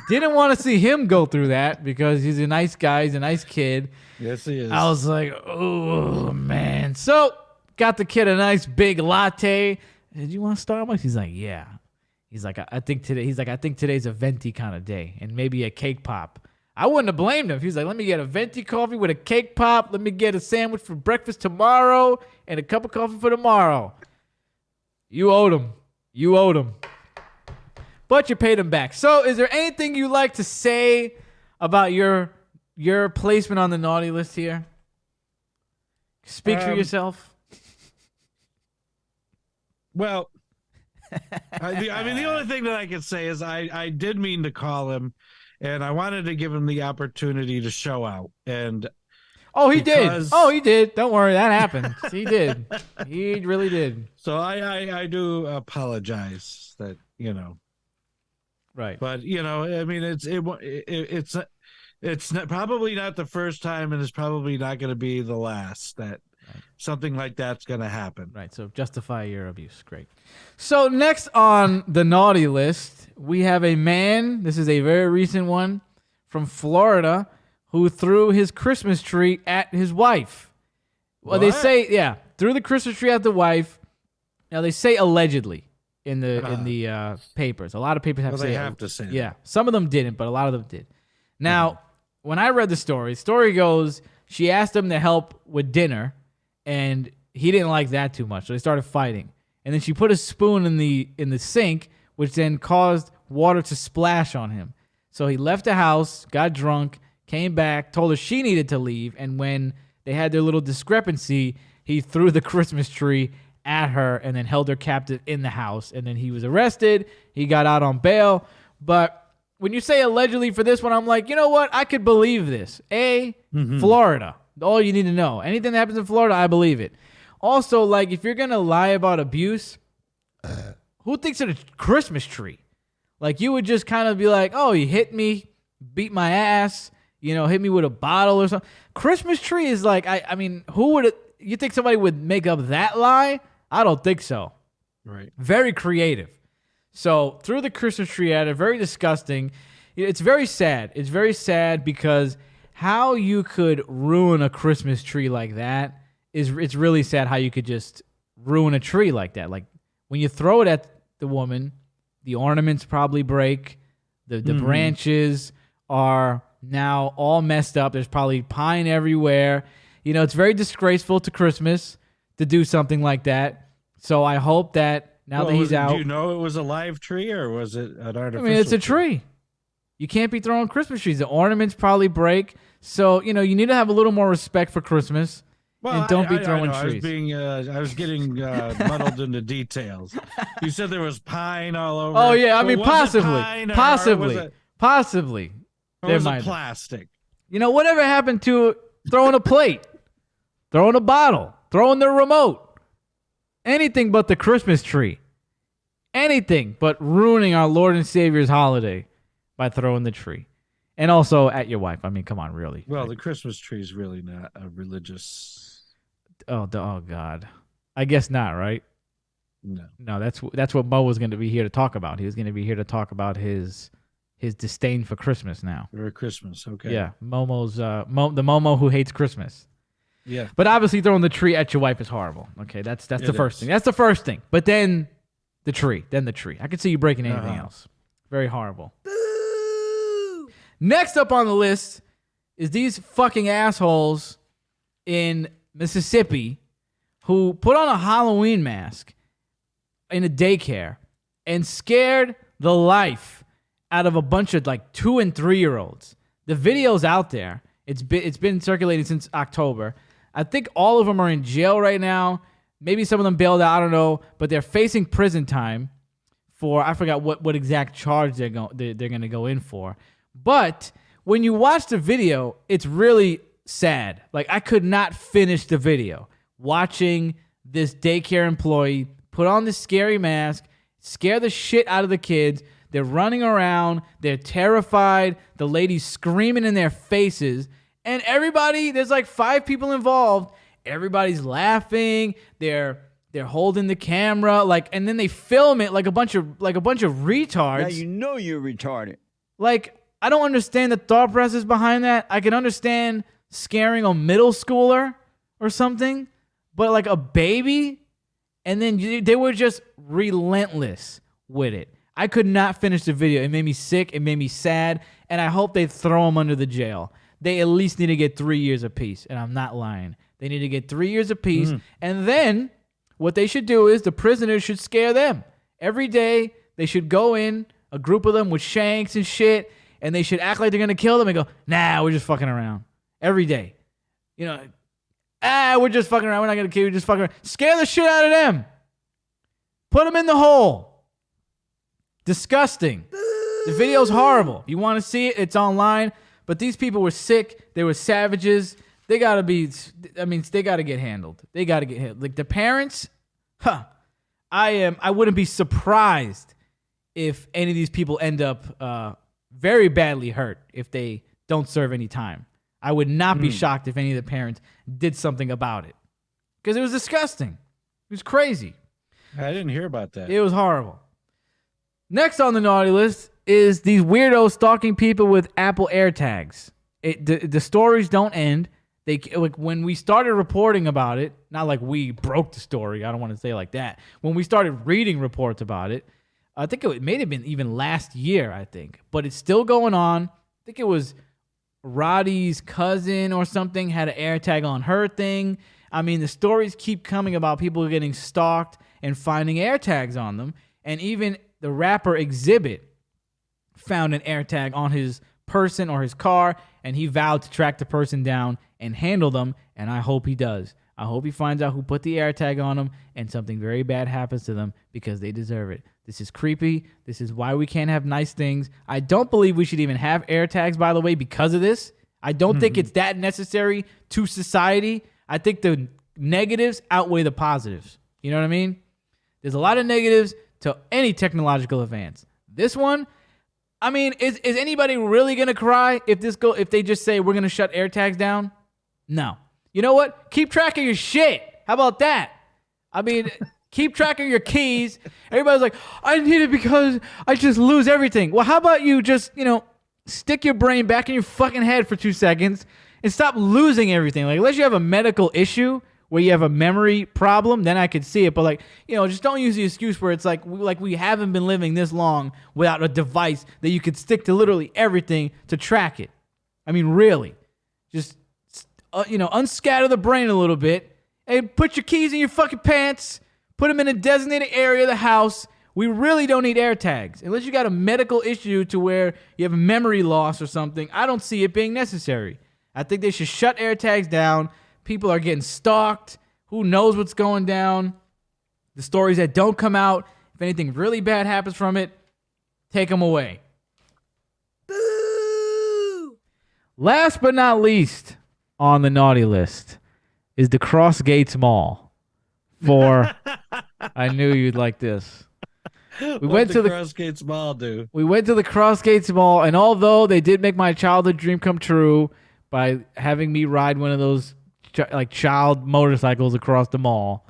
Didn't want to see him go through that because he's a nice guy. He's a nice kid. Yes, he is. I was like, oh, man. So, got the kid a nice big latte. Did you want Starbucks? He's like, yeah. He's like, I think today's a venti kind of day and maybe a cake pop. I wouldn't have blamed him. He was like, let me get a venti coffee with a cake pop. Let me get a sandwich for breakfast tomorrow and a cup of coffee for tomorrow. You owed him. But you paid him back. So is there anything you like to say about your placement on the naughty list here? Speak for yourself. Well, I mean, the only thing that I can say is I did mean to call him, and I wanted to give him the opportunity to show out. And he did. He did. Don't worry, that happened. He did. He really did. So I do apologize that, Right. But I mean, it's probably not the first time, and it's probably not going to be the last that something like that's going to happen. Right. So justify your abuse. Great. So next on the naughty list, we have a man. This is a very recent one from Florida who threw his Christmas tree at his wife. Well, they say, threw the Christmas tree at the wife. Now they say allegedly in the papers. A lot of papers have to say. Yeah, some of them didn't, but a lot of them did. Now, when I read the story goes she asked him to help with dinner, and he didn't like that too much, so they started fighting. And then she put a spoon in the sink, which then caused water to splash on him. So he left the house, got drunk, came back, told her she needed to leave, and when they had their little discrepancy, he threw the Christmas tree at her and then held her captive in the house. And then he was arrested. He got out on bail. But when you say allegedly for this one, I'm like, you know what? I could believe this. Florida. All you need to know. Anything that happens in Florida, I believe it. Also, like, if you're going to lie about abuse, who thinks of a Christmas tree? Like, you would just kind of be like, oh, he hit me, beat my ass, hit me with a bottle or something. Christmas tree is like, I mean, who would it? You think somebody would make up that lie? I don't think so. Right. Very creative. So threw the Christmas tree at it. Very disgusting. It's very sad. It's very sad because how you could ruin a Christmas tree like that it's really sad. How you could just ruin a tree like that. Like when you throw it at the woman, the ornaments probably break. The branches are now all messed up. There's probably pine everywhere. It's very disgraceful to Christmas to do something like that. So I hope that now that he's out. Do you know it was a live tree or was it an artificial? I mean, it's a tree. You can't be throwing Christmas trees. The ornaments probably break. So, you need to have a little more respect for Christmas. Well, and don't be throwing trees. I was getting muddled into details. You said there was pine all over. Oh, yeah. I mean, possibly. Or was it plastic? Whatever happened to throwing a plate, throwing a bottle, throwing the remote. Anything but the Christmas tree. Anything but ruining our Lord and Savior's holiday by throwing the tree. And also at your wife. I mean, come on, really. Well, the Christmas tree is really not a religious. Oh God. I guess not, right? No, that's what Mo was going to be here to talk about. He was going to be here to talk about his disdain for Christmas now. Or Christmas, okay. Yeah, Momo's the Momo who hates Christmas. Yeah. But obviously throwing the tree at your wife is horrible. Okay, that's the first thing. That's the first thing. But then the tree. I could see you breaking anything else. Very horrible. Boo! Next up on the list is these fucking assholes in Mississippi who put on a Halloween mask in a daycare and scared the life out of a bunch of like 2 and 3 year olds. The video's out there. It's been circulating since October. I think all of them are in jail right now. Maybe some of them bailed out. I don't know, but they're facing prison time for I forgot what exact charge they're going to go in for. But when you watch the video, it's really sad. Like I could not finish the video watching this daycare employee put on this scary mask, scare the shit out of the kids. They're running around. They're terrified. The lady's screaming in their faces. And everybody, there's like 5 people involved. Everybody's laughing. They're holding the camera, like, and then they film it like a bunch of retards. Now you know you're retarded. Like, I don't understand the thought process behind that. I can understand scaring a middle schooler or something, but like a baby, and then they were just relentless with it. I could not finish the video. It made me sick. It made me sad, and I hope they throw them under the jail. They at least need to get 3 years apiece, and I'm not lying. They need to get 3 years apiece, and then what they should do is the prisoners should scare them. Every day, they should go in, a group of them with shanks and shit, and they should act like they're going to kill them and go, nah, we're just fucking around. Every day. You know, we're just fucking around. We're not going to kill you. We're just fucking around. Scare the shit out of them. Put them in the hole. Disgusting. The video's horrible. You want to see it? It's online. But these people were sick. They were savages. They got to be, they got to get handled. They got to get handled. Like the parents, I wouldn't be surprised if any of these people end up very badly hurt if they don't serve any time. I would not be shocked if any of the parents did something about it. Because it was disgusting. It was crazy. I didn't hear about that. It was horrible. Next on the naughty list is these weirdos stalking people with Apple AirTags. The stories don't end. Like when we started reporting about it, not like we broke the story. I don't want to say like that. When we started reading reports about it, I think it may have been even last year, I think. But it's still going on. I think it was Roddy's cousin or something had an AirTag on her thing. I mean, the stories keep coming about people getting stalked and finding AirTags on them. And even the rapper Exhibit found an AirTag on his person or his car, and he vowed to track the person down and handle them, and I hope he does. I hope he finds out who put the AirTag on them and something very bad happens to them because they deserve it. This is creepy. This is why we can't have nice things. I don't believe we should even have AirTags, by the way, because of this. I don't think it's that necessary to society. I think the negatives outweigh the positives. You know what I mean? There's a lot of negatives to any technological advance. This one, I mean, is anybody really going to cry if they just say we're going to shut AirTags down? No. You know what? Keep track of your shit. How about that? I mean, keep track of your keys. Everybody's like, I need it because I just lose everything. Well, how about you just, stick your brain back in your fucking head for 2 seconds and stop losing everything. Like, unless you have a medical issue where you have a memory problem, then I could see it. But just don't use the excuse where it's like we haven't been living this long without a device that you could stick to literally everything to track it. I mean, really. Just unscatter the brain a little bit and put your keys in your fucking pants, put them in a designated area of the house. We really don't need AirTags. Unless you got a medical issue to where you have a memory loss or something, I don't see it being necessary. I think they should shut AirTags down. People are getting stalked. Who knows what's going down? The stories that don't come out, if anything really bad happens from it, take them away. Boo! Last but not least on the naughty list is the Cross Gates Mall. I knew you'd like this. We went to the Cross Gates Mall, dude. We went to the Cross Gates Mall, and although they did make my childhood dream come true by having me ride one of those child motorcycles across the mall,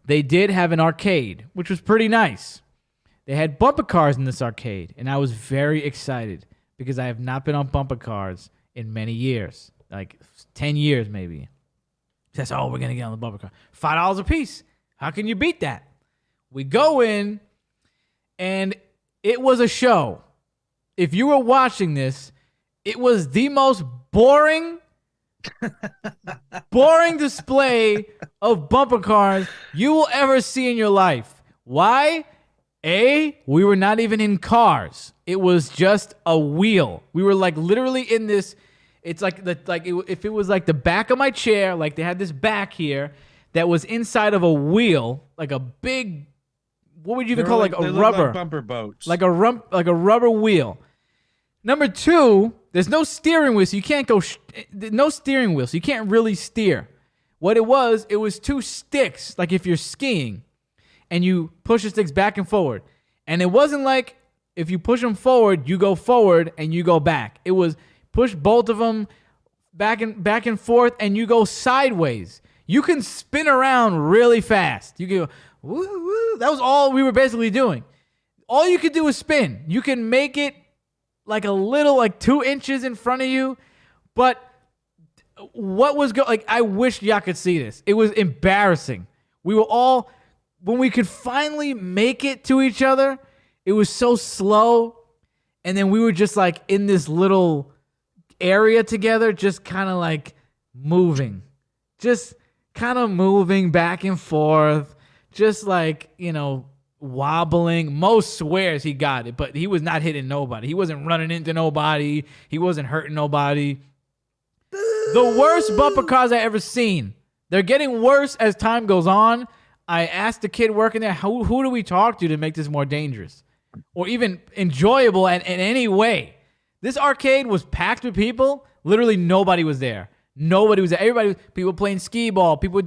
they did have an arcade, which was pretty nice. They had bumper cars in this arcade, and I was very excited because I have not been on bumper cars in many years, like 10 years maybe. Says, we're going to get on the bumper car. $5 a piece. How can you beat that? We go in, and it was a show. If you were watching this, it was the most boring display of bumper cars you will ever see in your life. Why? We were not even in cars. It was just a wheel. We were literally in this. It's if it was like the back of my chair, like they had this back here that was inside of a wheel, like a big. What would you even call a rubber? Like bumper boats. Like a rubber wheel. Number 2, there's no steering wheel, so you can't go. No steering wheel, so you can't really steer. What it was 2 sticks, like if you're skiing, and you push the sticks back and forward. And it wasn't like if you push them forward, you go forward and you go back. It was push both of them back and forth, and you go sideways. You can spin around really fast. You can go, woo, woo. That was all we were basically doing. All you could do is spin. You can make it like a little, like 2 inches in front of you, but what was like? I wish y'all could see this. It was embarrassing. We were all, when we could finally make it to each other, it was so slow, and then we were just like in this little area together, just kind of like moving, just kind of moving back and forth, just like, you know, wobbling. Mo swears he got it, but he was not hitting nobody. He wasn't running into nobody. He wasn't hurting nobody. The worst bumper cars I ever seen. They're getting worse as time goes on. I asked the kid working there, who do we talk to make this more dangerous or even enjoyable in any way? This arcade was packed with people. Literally nobody was there. Nobody was there. Everybody, people playing skee ball. People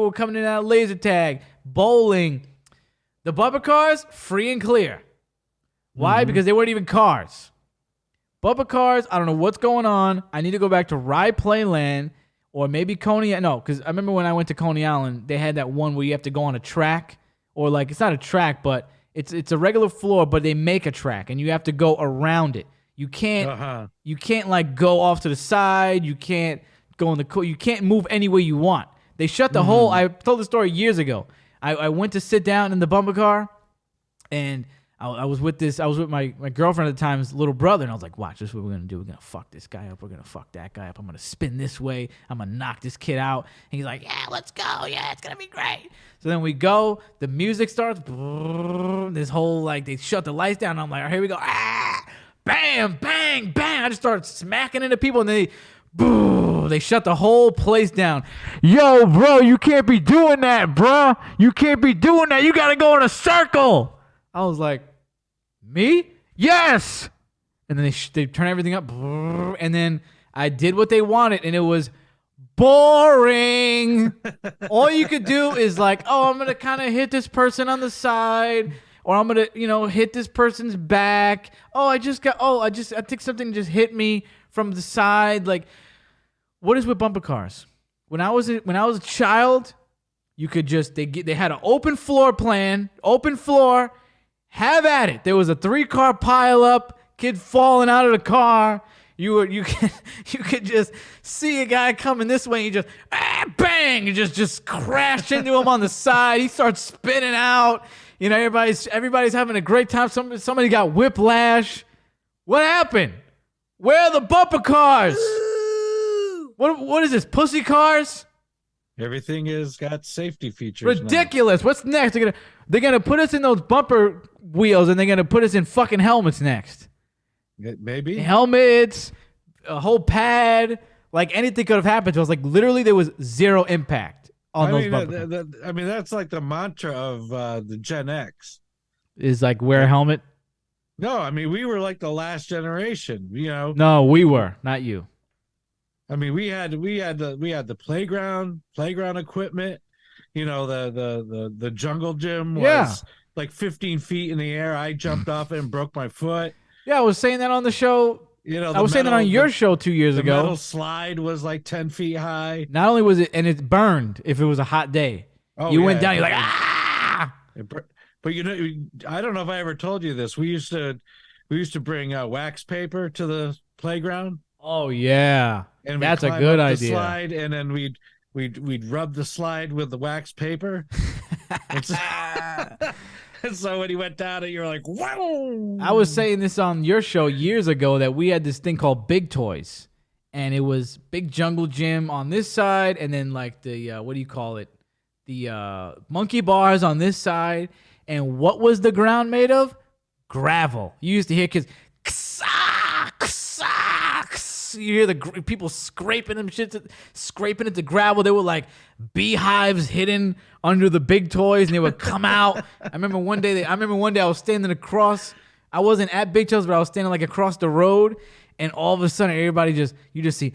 were coming in and out of laser tag, bowling. The bumper cars, free and clear. Why? Because they weren't even cars. Bumper cars, I don't know what's going on. I need to go back to Rye Playland or maybe Coney. No, because I remember when I went to Coney Island, they had that one where you have to go on a track, or like it's not a track, but it's a regular floor, but they make a track and you have to go around it. You can't like go off to the side. You can't go in you can't move any way you want. They shut the whole. I told the story years ago. I went to sit down in the bumper car, and I was with my girlfriend at the time's little brother, and I was like, watch, this is what we're going to do. We're going to fuck this guy up. We're going to fuck that guy up. I'm going to spin this way. I'm going to knock this kid out. And he's like, yeah, let's go. Yeah, it's going to be great. So then we go. The music starts. This whole, like, they shut the lights down. I'm like, all right, here we go. Ah! Bam, bang, bang. I just started smacking into people, and they shut the whole place down. Yo, bro, you can't be doing that, bro. You can't be doing that. You got to go in a circle. I was like, me? Yes. And then they turn everything up. And then I did what they wanted, and it was boring. All you could do is like, oh, I'm going to kind of hit this person on the side, or I'm going to, hit this person's back. I think something just hit me from the side. Like, what is with bumper cars? When I was a child, you could just, they had an open floor plan, open floor. Have at it. There was a 3-car pileup, kid falling out of the car. You could just see a guy coming this way, and you just bang, you just crash into him on the side. He starts spinning out. Everybody's having a great time. Somebody got whiplash. What happened? Where are the bumper cars? What is this? Pussy cars? Everything has got safety features. Ridiculous. Now. What's next? They're gonna put us in those bumper wheels, and they're gonna put us in fucking helmets next. Maybe helmets, a whole pad. Like anything could have happened to us. Like literally, there was zero impact on those bumper cars. That's like the mantra of the Gen X. Is like wear a helmet. No, we were like the last generation. No, we were not you. We had the playground equipment. The jungle gym was like 15 feet in the air. I jumped off it and broke my foot. Yeah, I was saying that on the show. I was saying that on your show 2 years ago. The metal slide was like 10 feet high. Not only was it, and it burned if it was a hot day. You went down, you're like, ah! But I don't know if I ever told you this. We used to bring wax paper to the playground. Oh yeah, and that's a good idea. The slide, and then we'd rub the slide with the wax paper. and so when he went down it, you're like, wow. I was saying this on your show years ago that we had this thing called Big Toys, and it was big jungle gym on this side, and then like the what do you call it? The monkey bars on this side. And what was the ground made of? Gravel. You used to hear kids, you hear the people scraping them shit, scraping at the gravel. They were like beehives hidden under the big toys, and they would come out. I remember one day I was standing across. I wasn't at Big Toys, but I was standing like across the road, and all of a sudden, you just see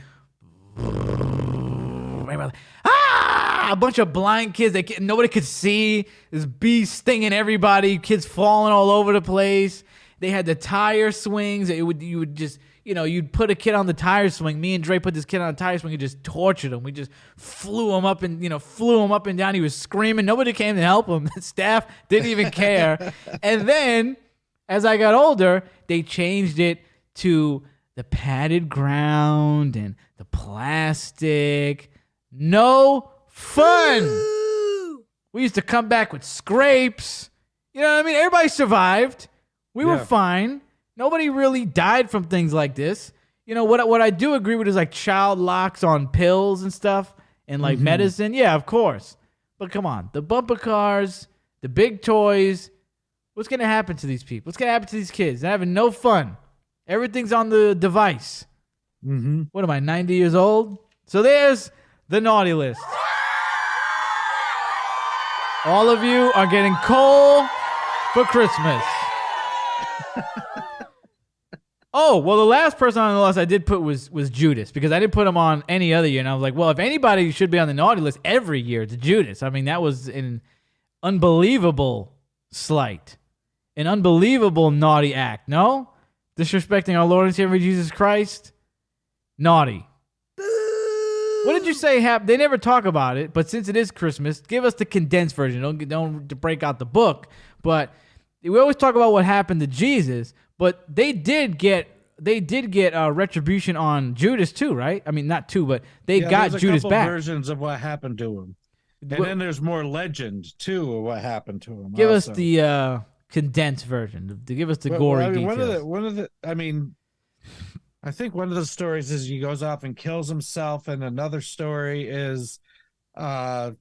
a bunch of blind kids nobody could see. This bee stinging everybody. Kids falling all over the place. They had the tire swings. You would just, you'd put a kid on the tire swing. Me and Dre put this kid on a tire swing and just tortured him. We just flew him up and down. He was screaming. Nobody came to help him. The staff didn't even care. And then as I got older, they changed it to the padded ground and the plastic. No fun. We used to come back with scrapes. You know what I mean? Everybody survived. We were fine. Nobody really died from things like this. What I do agree with is like child locks on pills and stuff and like medicine. Yeah, of course. But come on, the bumper cars, the big toys. What's going to happen to these people? What's going to happen to these kids? They're having no fun. Everything's on the device. What am I, 90 years old? So there's the naughty list. All of you are getting coal for Christmas. Oh, well, the last person on the list I did put was Judas, because I didn't put him on any other year. And I was like, well, if anybody should be on the naughty list every year, it's Judas. I mean, that was an unbelievable slight. An unbelievable naughty act, no? Disrespecting our Lord and Savior Jesus Christ? Naughty. What did you say happened? They never talk about it, but since it is Christmas, give us the condensed version. Don't break out the book. But we always talk about what happened to Jesus, but they did get retribution on Judas too, right? I mean, not two, but they got Judas back. Versions of what happened to him, and then there's more legend too of what happened to him. Give us the condensed version. To give us the gory details. I think one of the stories is he goes off and kills himself, and another story is his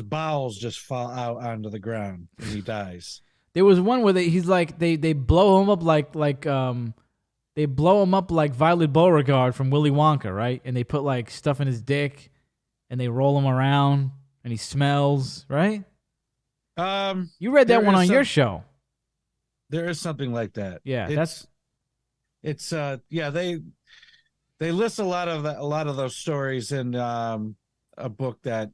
bowels just fall out onto the ground and he dies. There was one where they blow him up like Violet Beauregard from Willy Wonka, right? And they put like stuff in his dick and they roll him around and he smells, right? You read that one on your show. There is something like that. Yeah, they list a lot of those stories in a book that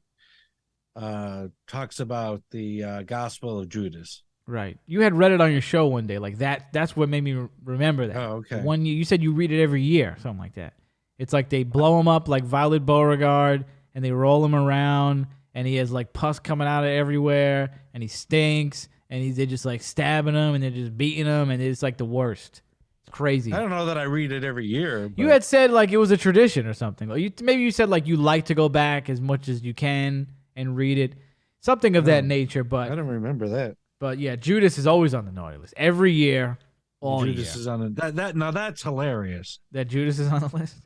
talks about the Gospel of Judas. Right. You had read it on your show one day, like that. That's what made me remember that. Oh, okay. One you said you read it every year, something like that. It's like they blow him up like Violet Beauregard, and they roll him around, and he has like pus coming out of everywhere, and he stinks. And they're just like stabbing him and they're just beating him, and it's like the worst. It's crazy. I don't know that I read it every year. But... You had said like it was a tradition or something. Maybe you said like you like to go back as much as you can and read it, something of that nature. But I don't remember that. But yeah, Judas is always on the naughty list every year. Judas is on that. Now that's hilarious. That Judas is on the list.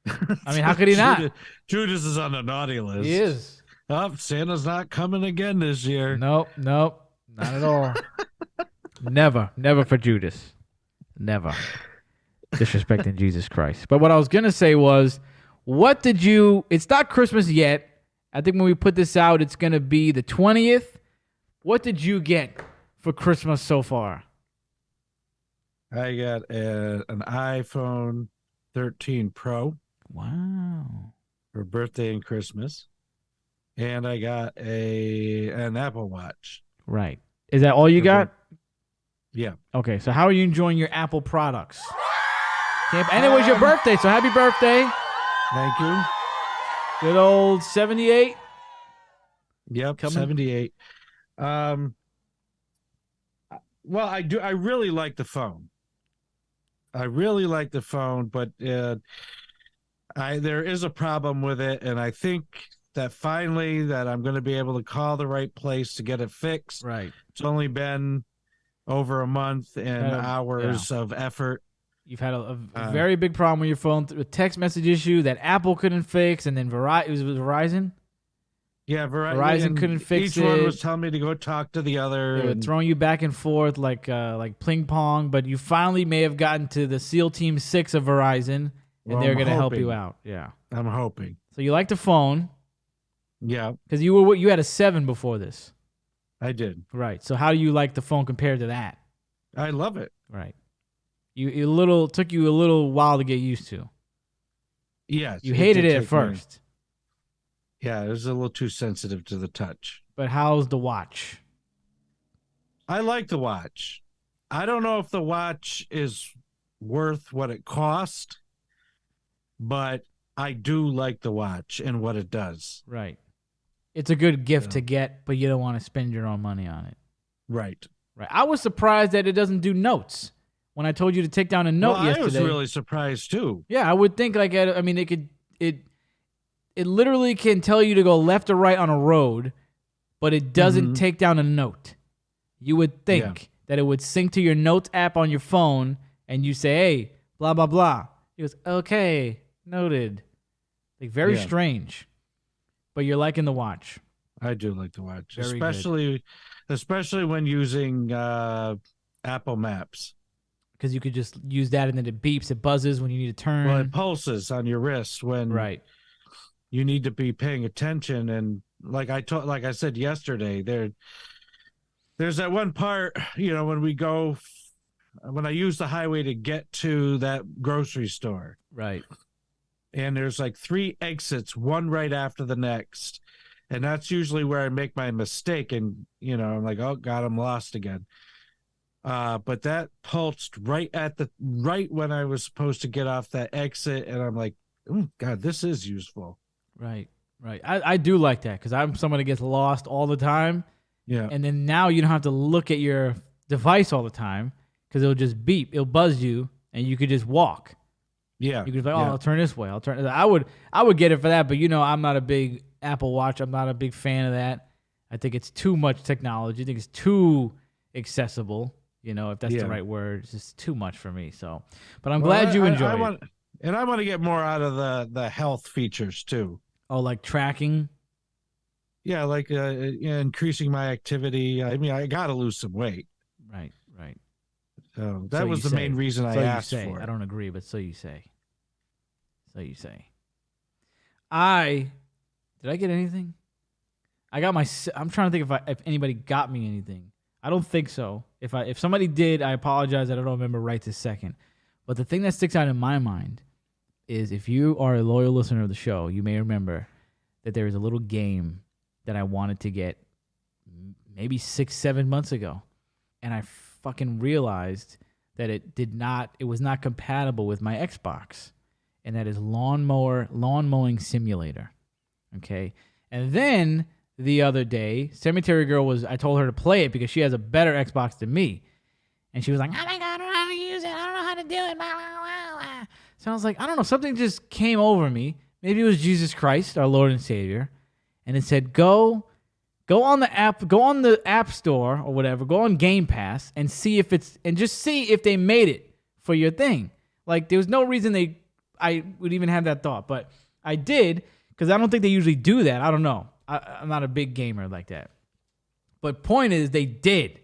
I mean, how could he not? Judas is on the naughty list. He is. Oh, Santa's not coming again this year. Nope. Not at all. Never for Judas. Never. Disrespecting Jesus Christ. But what I was going to say was, it's not Christmas yet. I think when we put this out, it's going to be the 20th. What did you get for Christmas so far? I got an iPhone 13 Pro. Wow. For birthday and Christmas. And I got an Apple Watch. Right. Is that all you got? Yeah. Okay, so how are you enjoying your Apple products? And it was your birthday, so happy birthday. Thank you. Good old 78. Yep, 78. Well, I really like the phone. But there is a problem with it, and I think that finally that I'm going to be able to call the right place to get it fixed. Right. It's only been over a month and hours of effort. You've had a very big problem with your phone, a text message issue that Apple couldn't fix, and then Verizon. Yeah, Verizon couldn't fix it. Each one was telling me to go talk to the other. They were throwing you back and forth like ping pong, but you finally may have gotten to the SEAL Team 6 of Verizon, and they're going to help you out. Yeah, I'm hoping. So you like the phone. Yeah. Because you had a 7 before this. I did. Right. So how do you like the phone compared to that? I love it. Right. Took you a little while to get used to. Yes. You hated it at first. Yeah, it was a little too sensitive to the touch. But how's the watch? I like the watch. I don't know if the watch is worth what it cost, but I do like the watch and what it does. Right. It's a good gift Yeah. to get, but you don't want to spend your own money on it. Right. Right. I was surprised that it doesn't do notes. When I told you to take down a note Well, yesterday. I was really surprised too. Yeah, I would think like I mean it literally can tell you to go left or right on a road, but it doesn't take down a note. You would think that it would sync to your notes app on your phone and you say, "Hey, blah blah blah." It goes, "Okay, noted." Like very strange. But you're liking the watch. I do like the watch, Very especially when using Apple Maps. Because you could just use that and then it beeps, it buzzes when you need to turn. Well, it pulses on your wrist when you need to be paying attention. And like I said yesterday, there's that one part, when I use the highway to get to that grocery store. Right. And there's like 3 exits, one right after the next. And that's usually where I make my mistake. And, I'm like, oh, God, I'm lost again. But that pulsed right when I was supposed to get off that exit. And I'm like, oh, God, this is useful. Right. I do like that because I'm someone that gets lost all the time. Yeah. And then now you don't have to look at your device all the time because it'll just beep. It'll buzz you and you could just walk. Yeah. You could be like, I'll turn this way. I would get it for that, but I'm not a big Apple Watch. I'm not a big fan of that. I think it's too much technology. I think it's too accessible. If that's the right word. It's just too much for me. So, but I'm glad you enjoy it. And I want to get more out of the health features too. Oh, like tracking? Yeah, like increasing my activity. I mean, I got to lose some weight. Right. So that was the main reason I asked for it. I don't agree, but so you say. Did I get anything? I'm trying to think if anybody got me anything. I don't think so. If somebody did, I apologize. I don't remember right this second. But the thing that sticks out in my mind is if you are a loyal listener of the show, you may remember that there is a little game that I wanted to get maybe 6-7 months ago. And I fucking realized that it was not compatible with my Xbox. And that is lawn mowing simulator. Okay. And then the other day, Cemetery Girl I told her to play it because she has a better Xbox than me. And she was like, oh my God, I don't know how to use it. I don't know how to do it. Blah, blah, blah. So I was like, I don't know. Something just came over me. Maybe it was Jesus Christ, our Lord and Savior. And it said, go on the app store or whatever, go on Game Pass and just see if they made it for your thing. Like there was no reason I would even have that thought, but I did because I don't think they usually do that. I don't know. I'm not a big gamer like that. But point is, they did.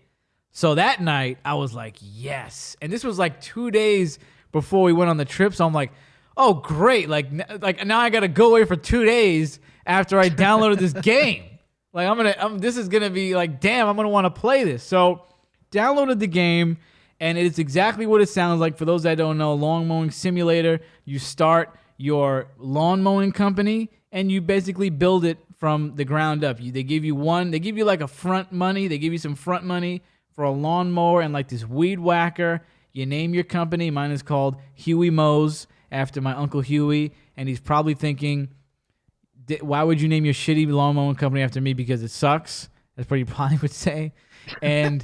So that night, I was like, yes. And this was like 2 days before we went on the trip. So I'm like, oh, great. Like now I got to go away for 2 days after I downloaded this game. Like this is going to be like, damn, I'm going to want to play this. So downloaded the game. And it's exactly what it sounds like. For those that don't know, lawn mowing simulator, you start your lawn mowing company and you basically build it from the ground up. They give you like a front money. They give you some front money for a lawnmower and like this weed whacker. You name your company. Mine is called Huey Mows after my Uncle Huey. And he's probably thinking, why would you name your shitty lawn mowing company after me? Because it sucks. That's what you probably would say. And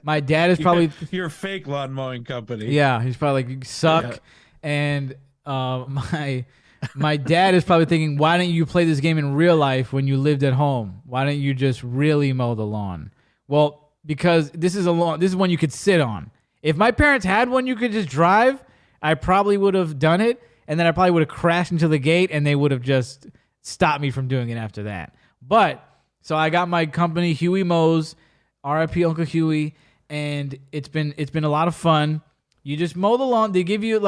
my dad is probably your fake lawn mowing company. Yeah, he's probably like, you suck. Yeah. And my dad is probably thinking, why didn't you play this game in real life when you lived at home? Why didn't you just really mow the lawn? Well, because this is one you could sit on. If my parents had one you could just drive, I probably would have done it, and then I probably would have crashed into the gate, and they would have just stopped me from doing it after that. But so I got my company, Huey Mows, R.I.P. Uncle Huey, and it's been a lot of fun. You just mow the lawn. They give you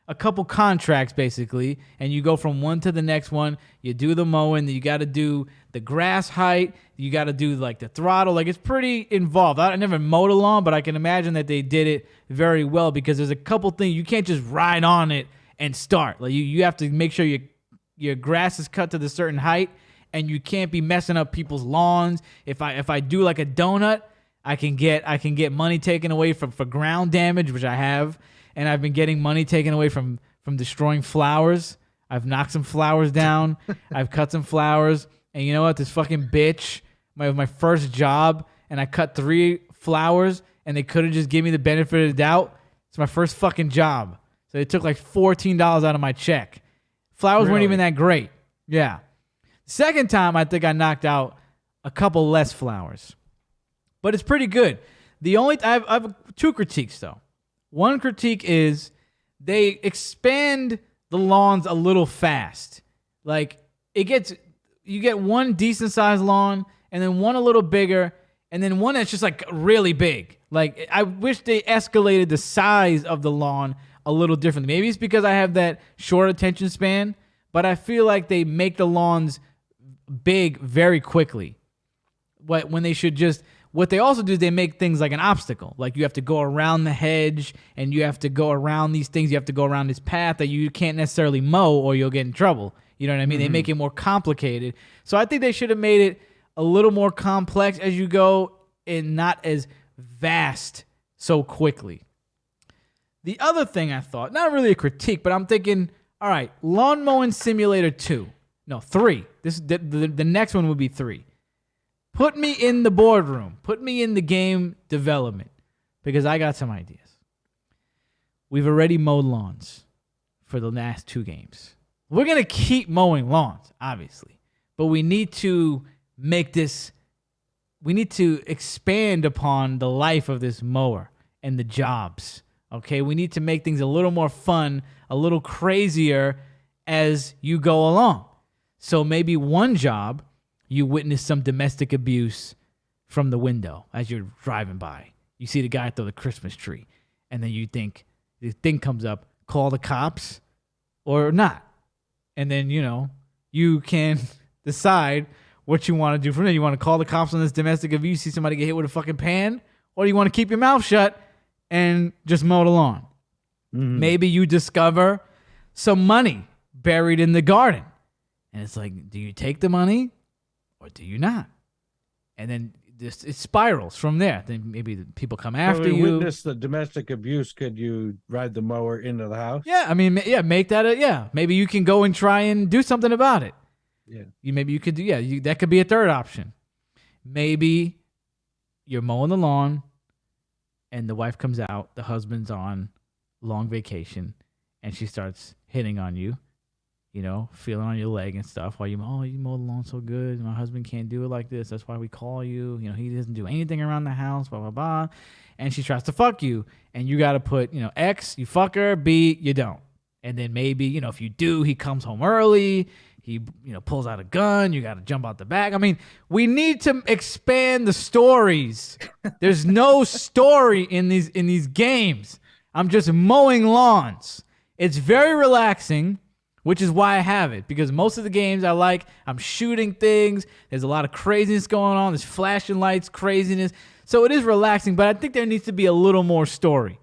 a couple contracts basically, and you go from one to the next one. You do the mowing. You got to do the grass height. You got to do like the throttle. Like it's pretty involved. I never mowed a lawn, but I can imagine that they did it very well because there's a couple things you can't just ride on it and start. Like you have to make sure your grass is cut to the certain height. and you can't be messing up people's lawns. If I do like a donut, I can get money taken away for ground damage, which I have, and I've been getting money taken away from destroying flowers. I've knocked some flowers down. I've cut some flowers, and you know what? This fucking bitch, my first job, and I cut 3 flowers, and they could have just given me the benefit of the doubt. It's my first fucking job, so they took like $14 out of my check. Flowers weren't even that great. Yeah. Second time, I think I knocked out a couple less flowers. But it's pretty good. I have 2 critiques, though. One critique is they expand the lawns a little fast. Like, you get one decent-sized lawn, and then one a little bigger, and then one that's just, like, really big. Like, I wish they escalated the size of the lawn a little differently. Maybe it's because I have that short attention span, but I feel like they make the lawns big very quickly. When they should just... What they also do is they make things like an obstacle. Like you have to go around the hedge and you have to go around these things. You have to go around this path that you can't necessarily mow or you'll get in trouble. You know what I mean? They make it more complicated. So I think they should have made it a little more complex as you go and not as vast so quickly. The other thing I thought, not really a critique, but I'm thinking, all right, Lawn Mowing Simulator 2. No, 3. The next one would be 3. Put me in the boardroom. Put me in the game development because I got some ideas. We've already mowed lawns for the last 2 games. We're going to keep mowing lawns, obviously, but we need to expand upon the life of this mower and the jobs, okay? We need to make things a little more fun, a little crazier as you go along. So maybe one job, you witness some domestic abuse from the window as you're driving by. You see the guy throw the Christmas tree, and then you think, the thing comes up, call the cops or not. And then, you can decide what you want to do from there. You want to call the cops on this domestic abuse, see somebody get hit with a fucking pan, or you want to keep your mouth shut and just mow the lawn. Mm-hmm. Maybe you discover some money buried in the garden. And it's like, do you take the money? Or do you not? And then it spirals from there. Then maybe the people come after you. Witness the domestic abuse. Could you ride the mower into the house? Yeah, I mean, make that maybe you can go and try and do something about it. Yeah. Maybe you could do, that could be a third option. Maybe you're mowing the lawn and the wife comes out, the husband's on long vacation, and she starts hitting on you. Feeling on your leg and stuff while you mow the lawn so good. My husband can't do it like this. That's why we call you. He doesn't do anything around the house, blah, blah, blah. And she tries to fuck you. And you got to put, X, you fuck her, B, you don't. And then maybe, if you do, he comes home early. He, pulls out a gun. You got to jump out the back. I mean, we need to expand the stories. There's no story in these games. I'm just mowing lawns. It's very relaxing, which is why I have it, because most of the games I'm shooting things. There's a lot of craziness going on. There's flashing lights, craziness. So it is relaxing, but I think there needs to be a little more story.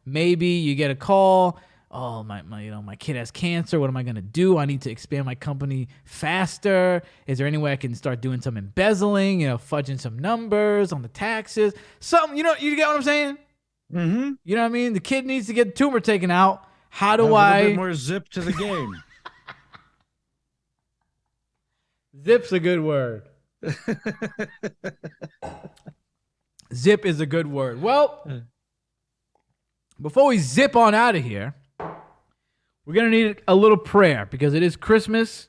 Maybe you get a call. Oh, my kid has cancer. What am I going to do? I need to expand my company faster. Is there any way I can start doing some embezzling, fudging some numbers on the taxes? Something, you get what I'm saying? Mm-hmm. You know what I mean? The kid needs to get the tumor taken out. How do I... A little bit more zip to the game. Zip's a good word. Zip is a good word. Well, before we zip on out of here, we're going to need a little prayer because it is Christmas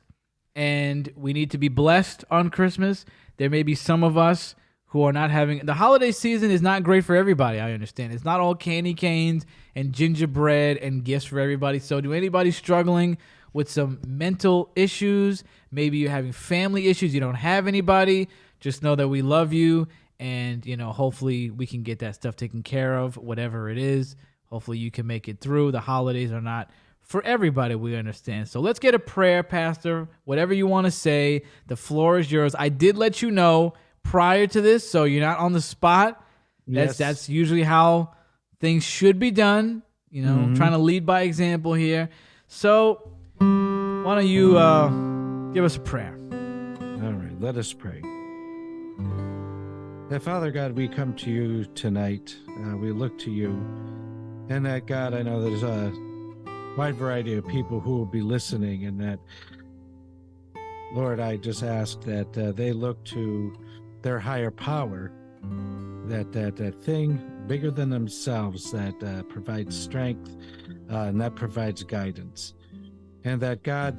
and we need to be blessed on Christmas. There may be some of us who are not having... The holiday season is not great for everybody, I understand. It's not all candy canes and gingerbread and gifts for everybody. So do anybody struggling with some mental issues? Maybe you're having family issues. You don't have anybody. Just know that we love you. And, hopefully we can get that stuff taken care of, whatever it is. Hopefully you can make it through. The holidays are not for everybody, we understand. So let's get a prayer, Pastor. Whatever you want to say, the floor is yours. I did let you know prior to this, so you're not on the spot. That's usually how things should be done. Trying to lead by example here. So why don't you give us a prayer? Let us pray. That Father God, we come to you tonight. We look to you. And that, God, I know there's a wide variety of people who will be listening, and that, Lord, I just ask that they look to their higher power, that thing bigger than themselves that provides strength and that provides guidance. And that, God,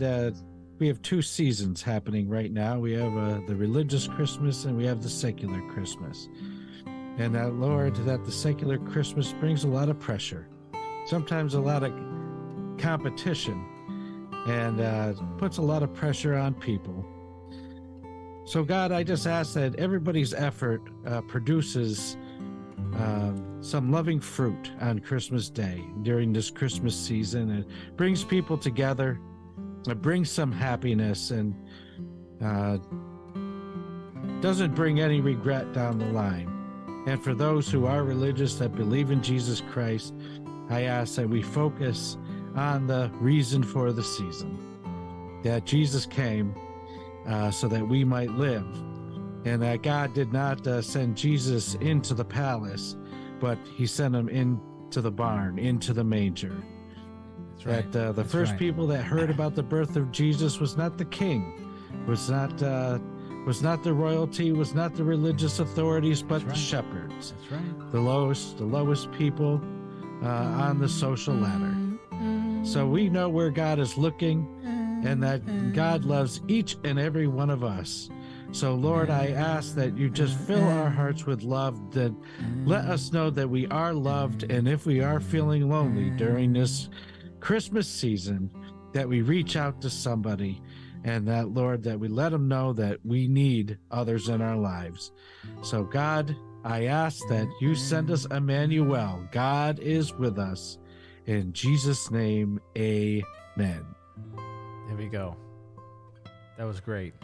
we have two seasons happening right now. We have the religious Christmas and we have the secular Christmas. And that, Lord, that the secular Christmas brings a lot of pressure, sometimes a lot of competition, and puts a lot of pressure on people. So, God, I just ask that everybody's effort produces some loving fruit on Christmas Day during this Christmas season. It brings people together. It brings some happiness, and doesn't bring any regret down the line. And for those who are religious that believe in Jesus Christ, I ask that we focus on the reason for the season, that Jesus came so that we might live, and that God did not send Jesus into the palace, but he sent him into the barn, into the manger. That's right. That the first people that heard about the birth of Jesus was not the king, was not the royalty, was not the religious authorities, but the shepherds. That's right. The lowest people on the social ladder. So we know where God is looking, and that God loves each and every one of us. So, Lord, I ask that you just fill our hearts with love, that let us know that we are loved, and if we are feeling lonely during this Christmas season, that we reach out to somebody, and that, Lord, that we let them know that we need others in our lives. So, God, I ask that you send us Emmanuel. God is with us. In Jesus' name, amen. There we go. That was great.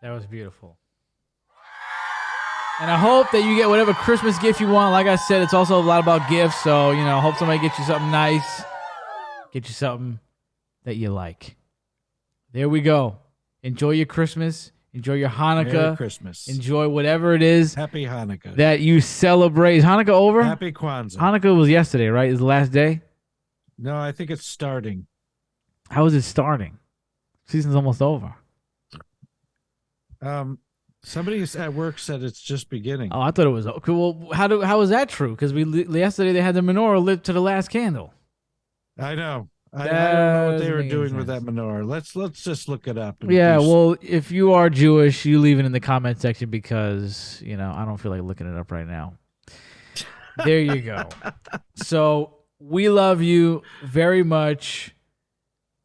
That was beautiful. And I hope that you get whatever Christmas gift you want. Like I said, it's also a lot about gifts. So, I hope somebody gets you something nice. Get you something that you like. There we go. Enjoy your Christmas. Enjoy your Hanukkah. Merry Christmas. Enjoy whatever it is. Happy Hanukkah. That you celebrate. Is Hanukkah over? Happy Kwanzaa. Hanukkah was yesterday, right? Is the last day? No, I think it's starting. How is it starting? Season's almost over. Somebody at work said it's just beginning. Oh, I thought it was. Okay, well, how is that true? Because yesterday they had the menorah lit to the last candle. I know. I don't know what they were doing with that menorah. Let's just look it up. Yeah, well, if you are Jewish, you leave it in the comment section, because I don't feel like looking it up right now. There you go. So we love you very much.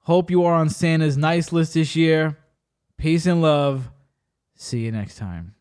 Hope you are on Santa's nice list this year. Peace and love. See you next time.